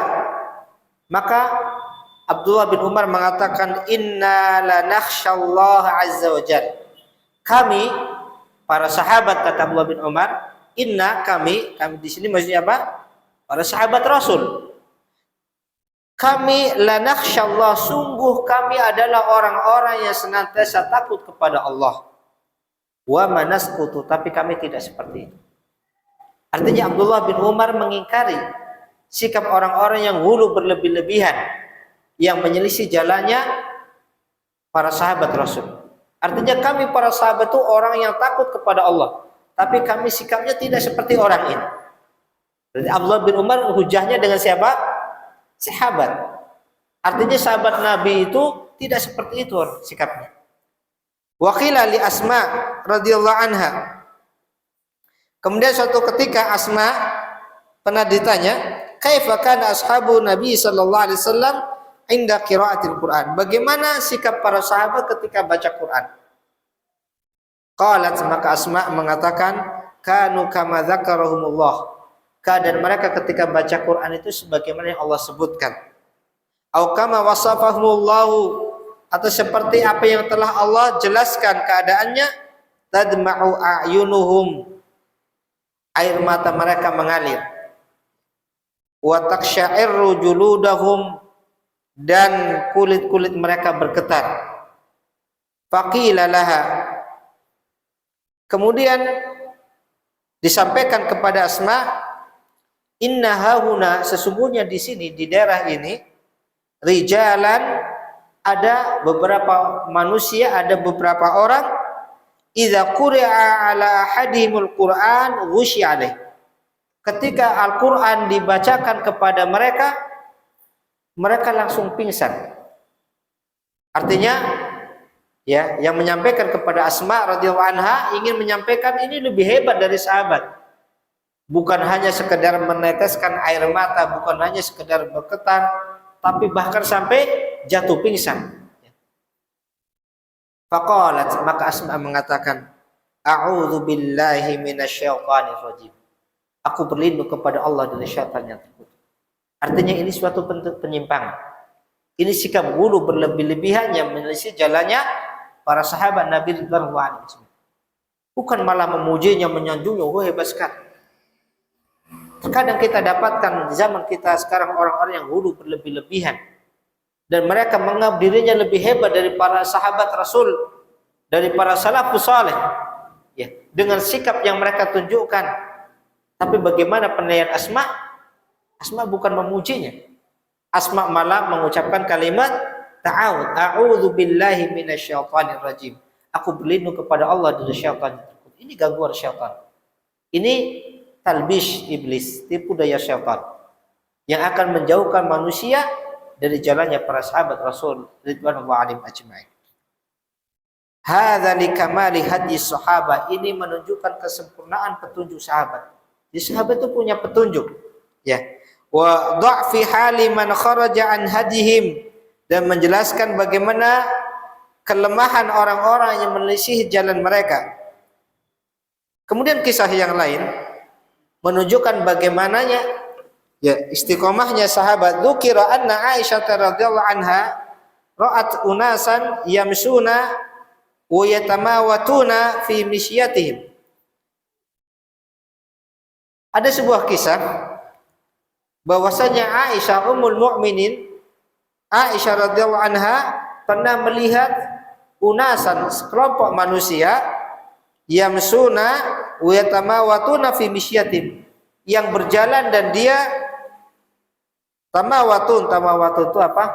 maka Abdullah bin Umar mengatakan, inna la nakhsyallaha azza wa jalla. Kami para sahabat, kata Abdullah bin Umar, inna kami di sini maksudnya apa? Para sahabat Rasul. Kami la nakhsyallah, sungguh kami adalah orang-orang yang senantiasa takut kepada Allah. Wa manasqutu, tapi kami tidak seperti itu. Artinya Abdullah bin Umar mengingkari sikap orang-orang yang hulu berlebih-lebihan, yang menyelisih jalannya para sahabat Rasul. Artinya kami para sahabat itu orang yang takut kepada Allah, tapi kami sikapnya tidak seperti orang ini. Jadi Abdullah bin Umar hujahnya dengan siapa? Sahabat. Artinya sahabat Nabi itu tidak seperti itu sikapnya. Wa qila li Asma radhiyallahu anha. Kemudian suatu ketika Asma pernah ditanya, kaifa kana ashabu Nabi sallallahu alaihi wasallam inda qiraatil Quran? Bagaimana sikap para sahabat ketika baca Quran? Qalat, maka Asma mengatakan, kanu kama dzakarahumullah. Keadaan mereka ketika baca Quran itu sebagaimana yang Allah sebutkan. Au kama wasafahumullahu, atau seperti apa yang telah Allah jelaskan keadaannya. Tadma'u a'yunuhum, air mata mereka mengalir. Wa taksya'irru juludahum, dan kulit-kulit mereka bergetar. Faqila laha, kemudian disampaikan kepada Asma, inna hahuna, sesungguhnya di sini di daerah ini, rijalan, ada beberapa manusia, ada beberapa orang, idza quri'a ala ahadihimul Qur'an ghusyi alaih. Ketika Al-Qur'an dibacakan kepada mereka, mereka langsung pingsan. Artinya ya, yang menyampaikan kepada Asma radhiyallahu anha ingin menyampaikan ini lebih hebat dari sahabat. Bukan hanya sekedar meneteskan air mata, bukan hanya sekedar bergetar, tapi bahkan sampai jatuh pingsan. Faqalat, maka Asma mengatakan, a'udzu billahi minasyaitonir rajim. Aku berlindung kepada Allah dari syaitan yang terkutuk. Artinya ini suatu bentuk penyimpangan. Ini sikap gulu berlebih-lebihan yang menyelisih jalannya para sahabat Nabi radhiyallahu anhum. Bukan malah memujinya, menyanjungnya, wah hebat sekali. Terkadang kita dapatkan di zaman kita sekarang orang-orang yang hulu berlebih-lebihan, dan mereka menganggap dirinya lebih hebat dari para sahabat Rasul, dari para salafus saleh, ya, dengan sikap yang mereka tunjukkan. Tapi bagaimana penilaian Asma? Asma bukan memujinya. Asma malah mengucapkan kalimat ta'awud, a'udzu billahi minasyaitonir rajim. Aku berlindung kepada Allah dari syaitan. Ini gangguan syaitan. Ini talbis iblis, tipu daya syaitan yang akan menjauhkan manusia dari jalannya para sahabat Rasul ridwanullah alaihim ajma'in. Hadza likamali hadis sahabah, ini menunjukkan kesempurnaan petunjuk sahabat. Di sahabat itu punya petunjuk, ya. Wa dha'fi hali man kharaja an hadihim, dan menjelaskan bagaimana kelemahan orang-orang yang menyelisihi jalan mereka. Kemudian kisah yang lain menunjukkan bagaimananya ya istiqomahnya sahabat. Dzukira anna Aisyah radhiyallahu anha ra'at unasan yamsuna wa yatamawatuna fi misyatihim. Ada sebuah kisah bahwasanya Aisyah ummul mukminin, Aisyah radhiyallahu anha pernah melihat unasan, sekelompok manusia, yamsuna wa yatamawatuna fi misyatin, yang berjalan dan dia tamawatun itu apa?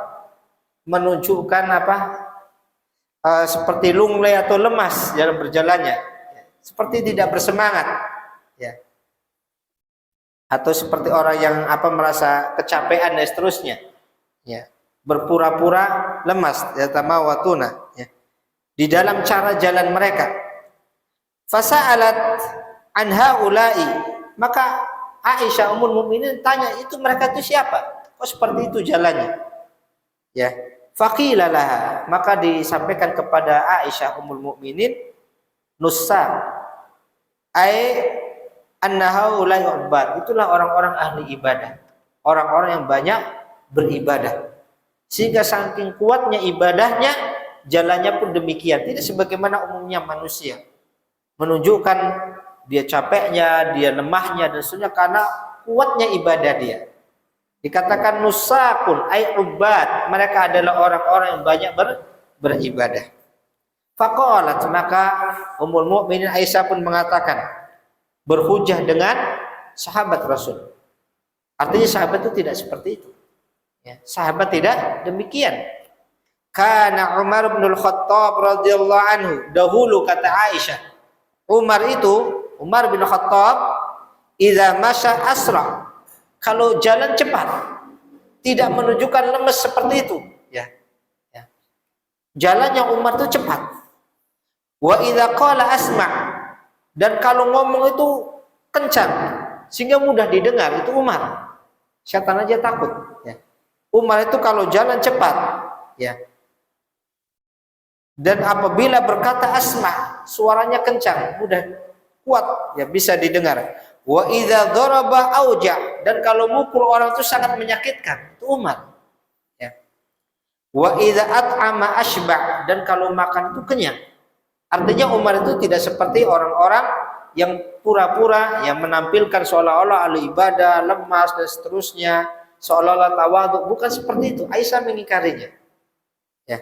Menunjukkan apa? Seperti lunglai atau lemas dalam berjalannya, seperti tidak bersemangat, ya. Atau seperti orang yang apa merasa kecapean dan seterusnya. ya, berpura-pura lemas, yatamawatuna, ya, di dalam cara jalan mereka. Fasa'alat an haula'i, maka Aisyah Ummul Mukminin tanya, itu mereka itu siapa? Kok seperti itu jalannya? Ya, faqila laha, maka disampaikan kepada Aisyah Ummul Mukminin, nussa ai anna haula'i ubad, itulah orang-orang ahli ibadah, orang-orang yang banyak beribadah. Sehingga saking kuatnya ibadahnya, jalannya pun demikian, tidak sebagaimana umumnya manusia, menunjukkan dia capeknya, dia lemahnya dan seterusnya karena kuatnya ibadah dia. Dikatakan nusakun ay ubad, mereka adalah orang-orang yang banyak beribadah. Faqalat, maka Ummul Mukminin Aisyah pun mengatakan, berhujjah dengan sahabat Rasul. Artinya sahabat itu tidak seperti itu. Ya, sahabat tidak demikian. Kana Umar bin Khattab radhiyallahu anhu, dahulu kata Aisyah, Umar bin Khattab idza masya asra, kalau jalan cepat, tidak menunjukkan lemes seperti itu, ya. Ya. Jalannya Umar itu cepat. Wa idza qala asma, dan kalau ngomong itu kencang sehingga mudah didengar, itu Umar. Syaitan aja takut, ya. Umar itu kalau jalan cepat, ya. Dan apabila berkata asma, suaranya kencang, mudah, kuat, ya, bisa didengar. Wa idza daraba auja, dan kalau mukul orang itu sangat menyakitkan, itu Umar. Ya. Wa idza at'ama ashba, dan kalau makan itu kenyang. Artinya Umar itu tidak seperti orang-orang yang pura-pura, yang menampilkan seolah-olah ahli ibadah, lemas dan seterusnya, seolah-olah tawadhu. Bukan seperti itu. Aisyah mengingkarinya. Ya.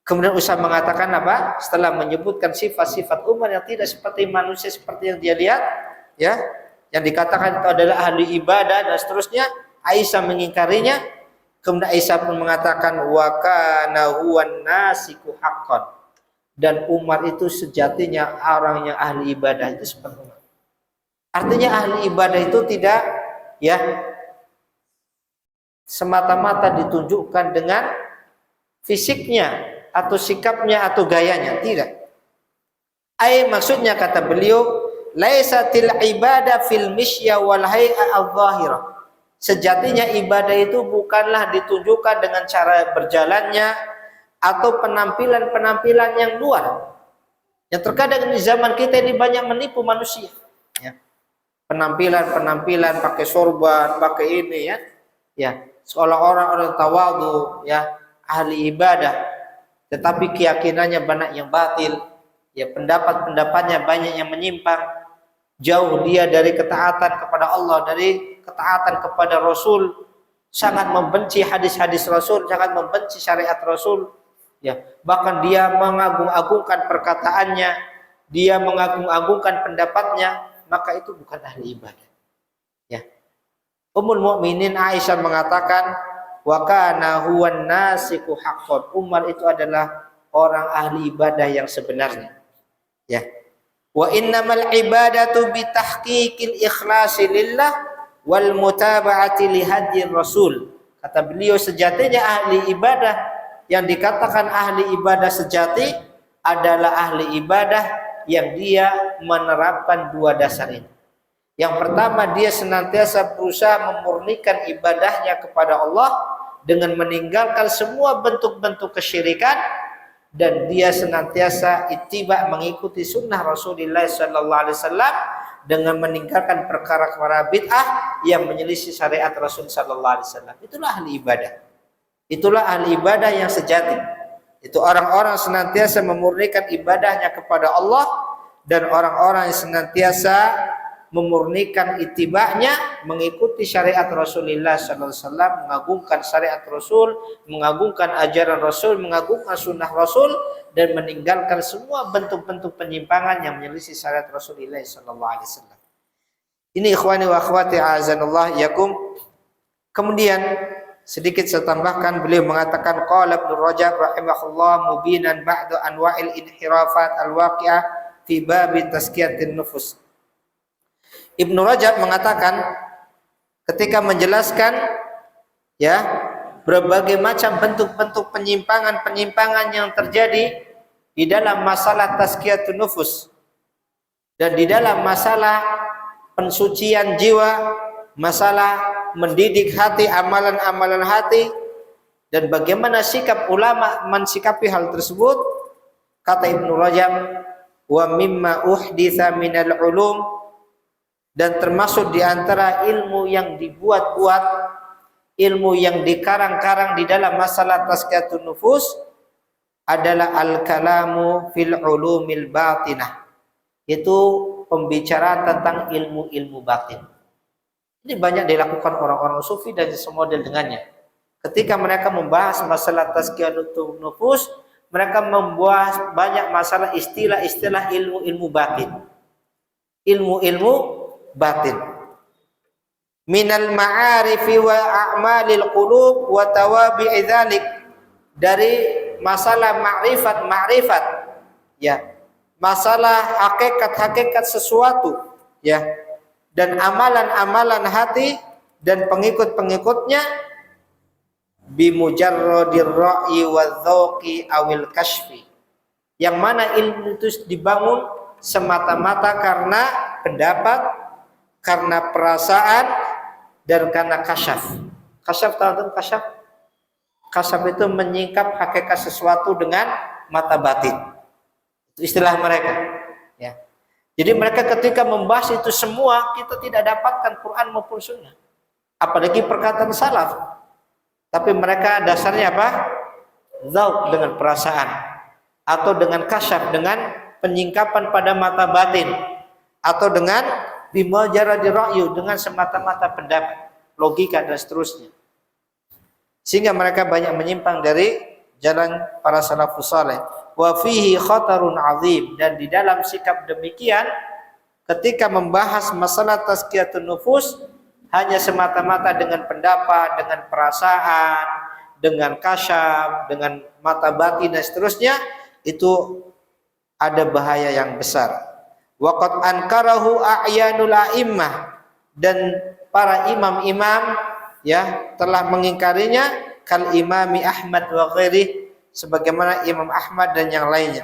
Kemudian Usama mengatakan apa? Setelah menyebutkan sifat-sifat Umar yang tidak seperti manusia seperti yang dia lihat, ya, yang dikatakan itu adalah ahli ibadah dan seterusnya, Aisyah mengingkarinya. Kemudian Aisyah pun mengatakan wa kana huwan nasiku haqqan, dan Umar itu sejatinya orang yang ahli ibadah itu seperti Umar. Artinya ahli ibadah itu tidak, ya, semata-mata ditunjukkan dengan fisiknya atau sikapnya atau gayanya, tidak. Maksudnya kata beliau, laisatil ibadah fil misya wal hay'a adh-dhahirah. Sejatinya ibadah itu bukanlah ditunjukkan dengan cara berjalannya atau penampilan-penampilan yang luar. Yang terkadang di zaman kita ini banyak menipu manusia, ya. Penampilan-penampilan pakai sorban, pakai ini, ya. Ya, seolah orang tawadhu, ya, ahli ibadah, tetapi keyakinannya banyak yang batil, ya, pendapat-pendapatnya banyak yang menyimpang, jauh dia dari ketaatan kepada Allah, dari ketaatan kepada Rasul, sangat membenci hadis-hadis Rasul, sangat membenci syariat Rasul, ya, bahkan dia mengagung-agungkan perkataannya, dia mengagung-agungkan pendapatnya, maka itu bukan ahli ibadah, ya. Ummul Mukminin Aisyah mengatakan wa kana huwan nasiku haqqan, Umar itu adalah orang ahli ibadah yang sebenarnya, ya. Wa innamal ibadatu bi tahqiqil ikhlasi lillah wal mutaba'ati li hadyir rasul. Kata beliau, sejatinya ahli ibadah, yang dikatakan ahli ibadah sejati adalah ahli ibadah yang dia menerapkan dua dasar ini. Yang pertama, dia senantiasa berusaha memurnikan ibadahnya kepada Allah dengan meninggalkan semua bentuk-bentuk kesyirikan, dan dia senantiasa ittiba, mengikuti sunnah Rasulullah SAW dengan meninggalkan perkara-perkara bid'ah yang menyelisih syariat Rasul SAW. Itulah ahli ibadah. Itulah ahli ibadah yang sejati. Itu orang-orang senantiasa memurnikan ibadahnya kepada Allah, dan orang-orang yang senantiasa memurnikan itibanya, mengikuti syariat Rasulullah SAW, mengagungkan syariat Rasul, mengagungkan ajaran Rasul, mengagungkan sunnah Rasul, dan meninggalkan semua bentuk-bentuk penyimpangan yang menyelisih syariat Rasulullah SAW. Ini ikhwani wa akhwati a'azanallah yakum. Kemudian sedikit saya tambahkan, beliau mengatakan qala Ibnu Rajab rahimahullah mubinan ba'du anwa'il inhirafat al-waqi'ah fi bab tazkiyatin nufus. Ibnu Rajab mengatakan ketika menjelaskan, ya, berbagai macam bentuk-bentuk penyimpangan-penyimpangan yang terjadi di dalam masalah tazkiyatun nufus dan di dalam masalah pensucian jiwa, masalah mendidik hati, amalan-amalan hati, dan bagaimana sikap ulama mensikapi hal tersebut. Kata Ibnu Rajab, wa mimma uhditsa minal ulum, dan termasuk di antara ilmu yang dibuat-buat, ilmu yang dikarang-karang di dalam masalah tazkiyatun nufus adalah al-kalamu fil ulumil batinah, itu pembicaraan tentang ilmu-ilmu batin. Ini banyak dilakukan orang-orang sufi dan semodel dengannya. Ketika mereka membahas masalah tazkiyatun nufus, mereka membahas banyak masalah istilah-istilah ilmu-ilmu batin. Ilmu-ilmu batin. Minal ma'arifi wa a'malil qulub wa tawabi'i dzalik, dari masalah ma'rifat, ya, masalah hakikat sesuatu, ya, dan amalan-amalan hati dan pengikut-pengikutnya, bimujarradir ra'yi wadz-dzauqi awil kashfi, yang mana ilmu itu dibangun semata-mata karena pendapat, karena perasaan, dan karena kasyaf. Kasyaf, tahu kasyaf? Kasyaf itu menyingkap hakikat sesuatu dengan mata batin. Itu istilah mereka. Ya. Jadi mereka ketika membahas itu semua, kita tidak dapatkan Quran maupun Sunnah, apalagi perkataan salaf. Tapi mereka dasarnya apa? Dzauq, dengan perasaan, atau dengan kasyaf, dengan penyingkapan pada mata batin, atau dengan bimujarradir ra'yu, dengan semata-mata pendapat, logika dan seterusnya. Sehingga mereka banyak menyimpang dari jalan para salafus saleh. Wa fihi khatarun azim, dan di dalam sikap demikian ketika membahas masalah tazkiyatun nufus hanya semata-mata dengan pendapat, dengan perasaan, dengan kasyaf, dengan mata batin dan seterusnya, itu ada bahaya yang besar. Waqad ankarahu a'yanul a'immah, dan para imam-imam, ya, telah mengingkarinya, kal imami Ahmad wa ghairi, sebagaimana Imam Ahmad dan yang lainnya.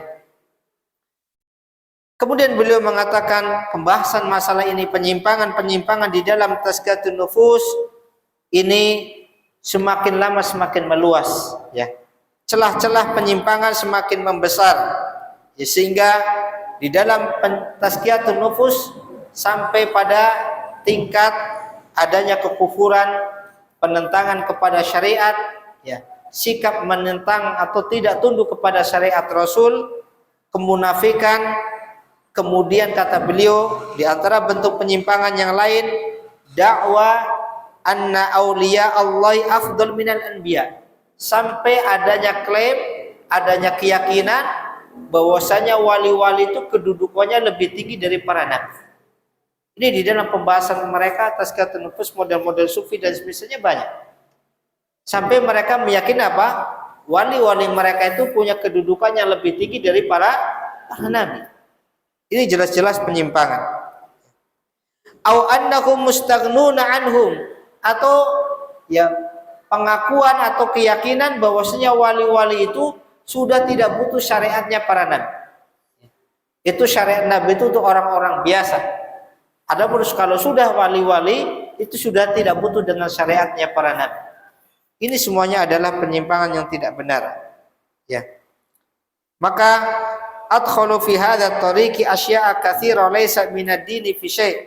Kemudian beliau mengatakan pembahasan masalah ini, penyimpangan-penyimpangan di dalam tazkiyatun nufus ini semakin lama semakin meluas, ya. Celah-celah penyimpangan semakin membesar, ya, sehingga di dalam tazkiyatun nufus sampai pada tingkat adanya kekufuran, penentangan kepada syariat, ya, sikap menentang atau tidak tunduk kepada syariat Rasul, kemunafikan. Kemudian kata beliau, di antara bentuk penyimpangan yang lain, dakwah anna auliya Allah afdal minal anbiya, sampai adanya klaim, adanya keyakinan bahwasanya wali-wali itu kedudukannya lebih tinggi dari para nabi. Ini di dalam pembahasan mereka tazkiyatun nufus, model-model sufi dan sebagainya banyak. Sampai mereka meyakini apa? Wali-wali mereka itu punya kedudukan yang lebih tinggi dari para nabi. Ini jelas-jelas penyimpangan. Au annahum mustaghnuna anhum, atau ya pengakuan atau keyakinan bahwasanya wali-wali itu sudah tidak butuh syariatnya para nabi. Itu syariat nabi itu untuk orang-orang biasa. Adapun kalau sudah wali-wali itu sudah tidak butuh dengan syariatnya para nabi. Ini semuanya adalah penyimpangan yang tidak benar. Ya. Maka adkhalu fi hadha tariqi asya'a katsira laysa minad dini fi syai'.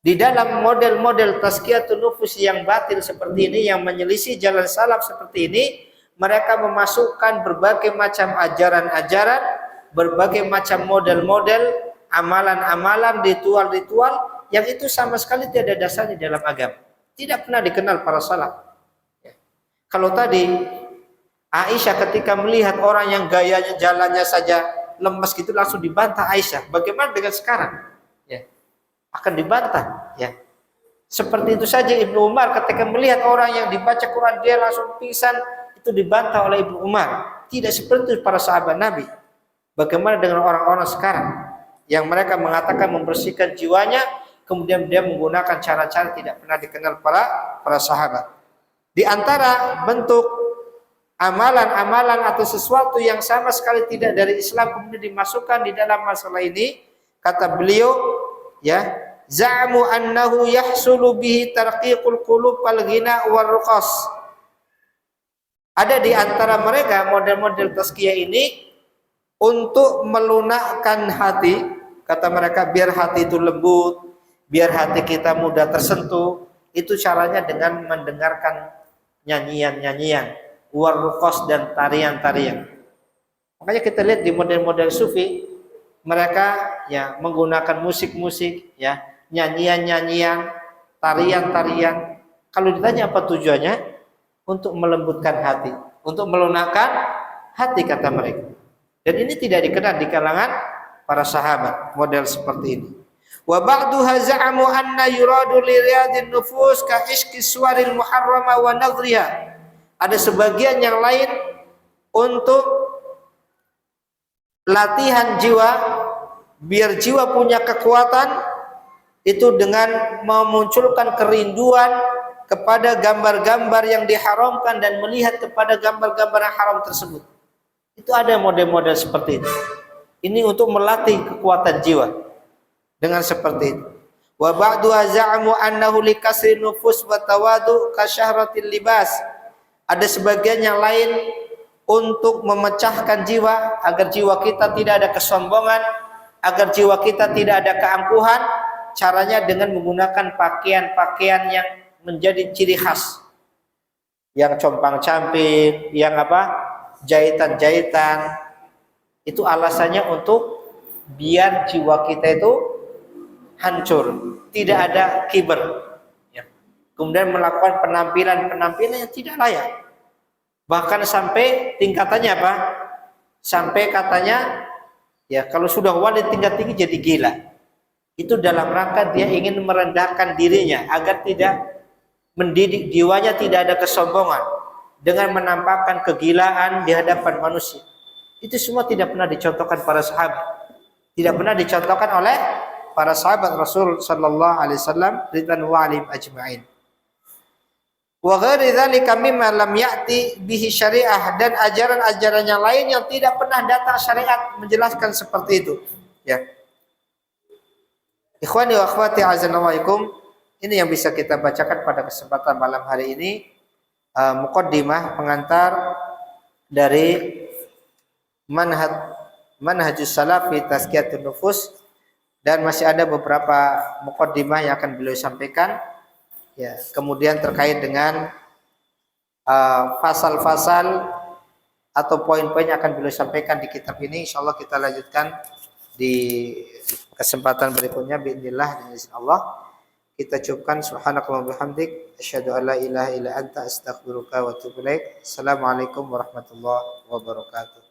Di dalam model-model tazkiyatun nufus yang batil seperti ini, yang menyelisih jalan salaf seperti ini, mereka memasukkan berbagai macam ajaran-ajaran, berbagai macam model-model, amalan-amalan, ritual-ritual yang itu sama sekali tidak ada dasarnya dalam agama. Tidak pernah dikenal para salaf. Kalau tadi Aisyah ketika melihat orang yang gayanya jalannya saja lemas gitu langsung dibantah Aisyah. Bagaimana dengan sekarang? Ya, akan dibantah. Ya, seperti itu saja Ibnu Umar ketika melihat orang yang dibaca Quran dia langsung pingsan, itu dibantah oleh Ibnu Umar. Tidak seperti itu para sahabat Nabi. Bagaimana dengan orang-orang sekarang yang mereka mengatakan membersihkan jiwanya, kemudian dia menggunakan cara-cara tidak pernah dikenal para sahabat. Di antara bentuk amalan-amalan atau sesuatu yang sama sekali tidak dari Islam kemudian dimasukkan di dalam masalah ini, kata beliau, ya, za'mu annahu yahsulu bihi tarqiqul qulub wal ghina war ruqas. Ada di antara mereka model-model tazkiyah ini untuk melunakkan hati, kata mereka, biar hati itu lembut, biar hati kita mudah tersentuh. Itu caranya dengan mendengarkan nyanyian-nyanyian, warruqas, dan tarian-tarian. Makanya kita lihat di model-model sufi, mereka ya menggunakan musik-musik, ya, nyanyian-nyanyian, tarian-tarian. Kalau ditanya apa tujuannya? Untuk melembutkan hati, untuk melunakkan hati, kata mereka. Dan ini tidak dikenal di kalangan para sahabat model seperti ini. Wa ba'duha za'amu anna yuradu li riyadin nufus ka ishqi suwaril muharrama wa nadhriha. Ada sebagian yang lain untuk latihan jiwa, biar jiwa punya kekuatan, itu dengan memunculkan kerinduan kepada gambar-gambar yang diharamkan dan melihat kepada gambar-gambar yang haram tersebut. Itu ada model-model seperti itu. Ini untuk melatih kekuatan jiwa dengan seperti itu. Wa ba'du za'amu annahu likasri nufus wa tawadu ka syahratil libas. Ada sebagian yang lain untuk memecahkan jiwa, agar jiwa kita tidak ada kesombongan, agar jiwa kita tidak ada keangkuhan. Caranya dengan menggunakan pakaian-pakaian yang menjadi ciri khas, yang compang-camping, yang jahitan-jahitan. Itu alasannya untuk biar jiwa kita itu hancur, tidak ada kiber, ya. Kemudian melakukan penampilan-penampilan yang tidak layak. Bahkan sampai tingkatannya apa? Sampai katanya, ya, kalau sudah wanita tingkat tinggi jadi gila. Itu dalam rangka dia ingin merendahkan dirinya agar tidak mendidik jiwanya, tidak ada kesombongan dengan menampakkan kegilaan di hadapan manusia. Itu semua tidak pernah dicontohkan para sahabat, tidak pernah dicontohkan oleh para sahabat Rasul sallallahu alaihi wasallam ridwanullah alaihim ajma'in. Wa ghairi dzalika mimma lam ya'ti bihi syariah, dan ajaran-ajaran yang lain yang tidak pernah datang syariat menjelaskan seperti itu, ya. Ikhwani wa akhwati azanallahu, ini yang bisa kita bacakan pada kesempatan malam hari ini, muqaddimah, pengantar dari manhajus salaf fi tazkiyatun nufus, dan masih ada beberapa muqaddimah yang akan beliau sampaikan, ya. Kemudian terkait dengan fasal-fasal atau poin-poin yang akan beliau sampaikan di kitab ini, insyaallah kita lanjutkan di kesempatan berikutnya biidznillah, dengan izin Allah. Kita cukupkan. Subhanakallahumma bihamdik, asyhadu an la ilaha illa anta, astaghfiruka wa atubu ilaik. Assalamualaikum warahmatullahi wabarakatuh.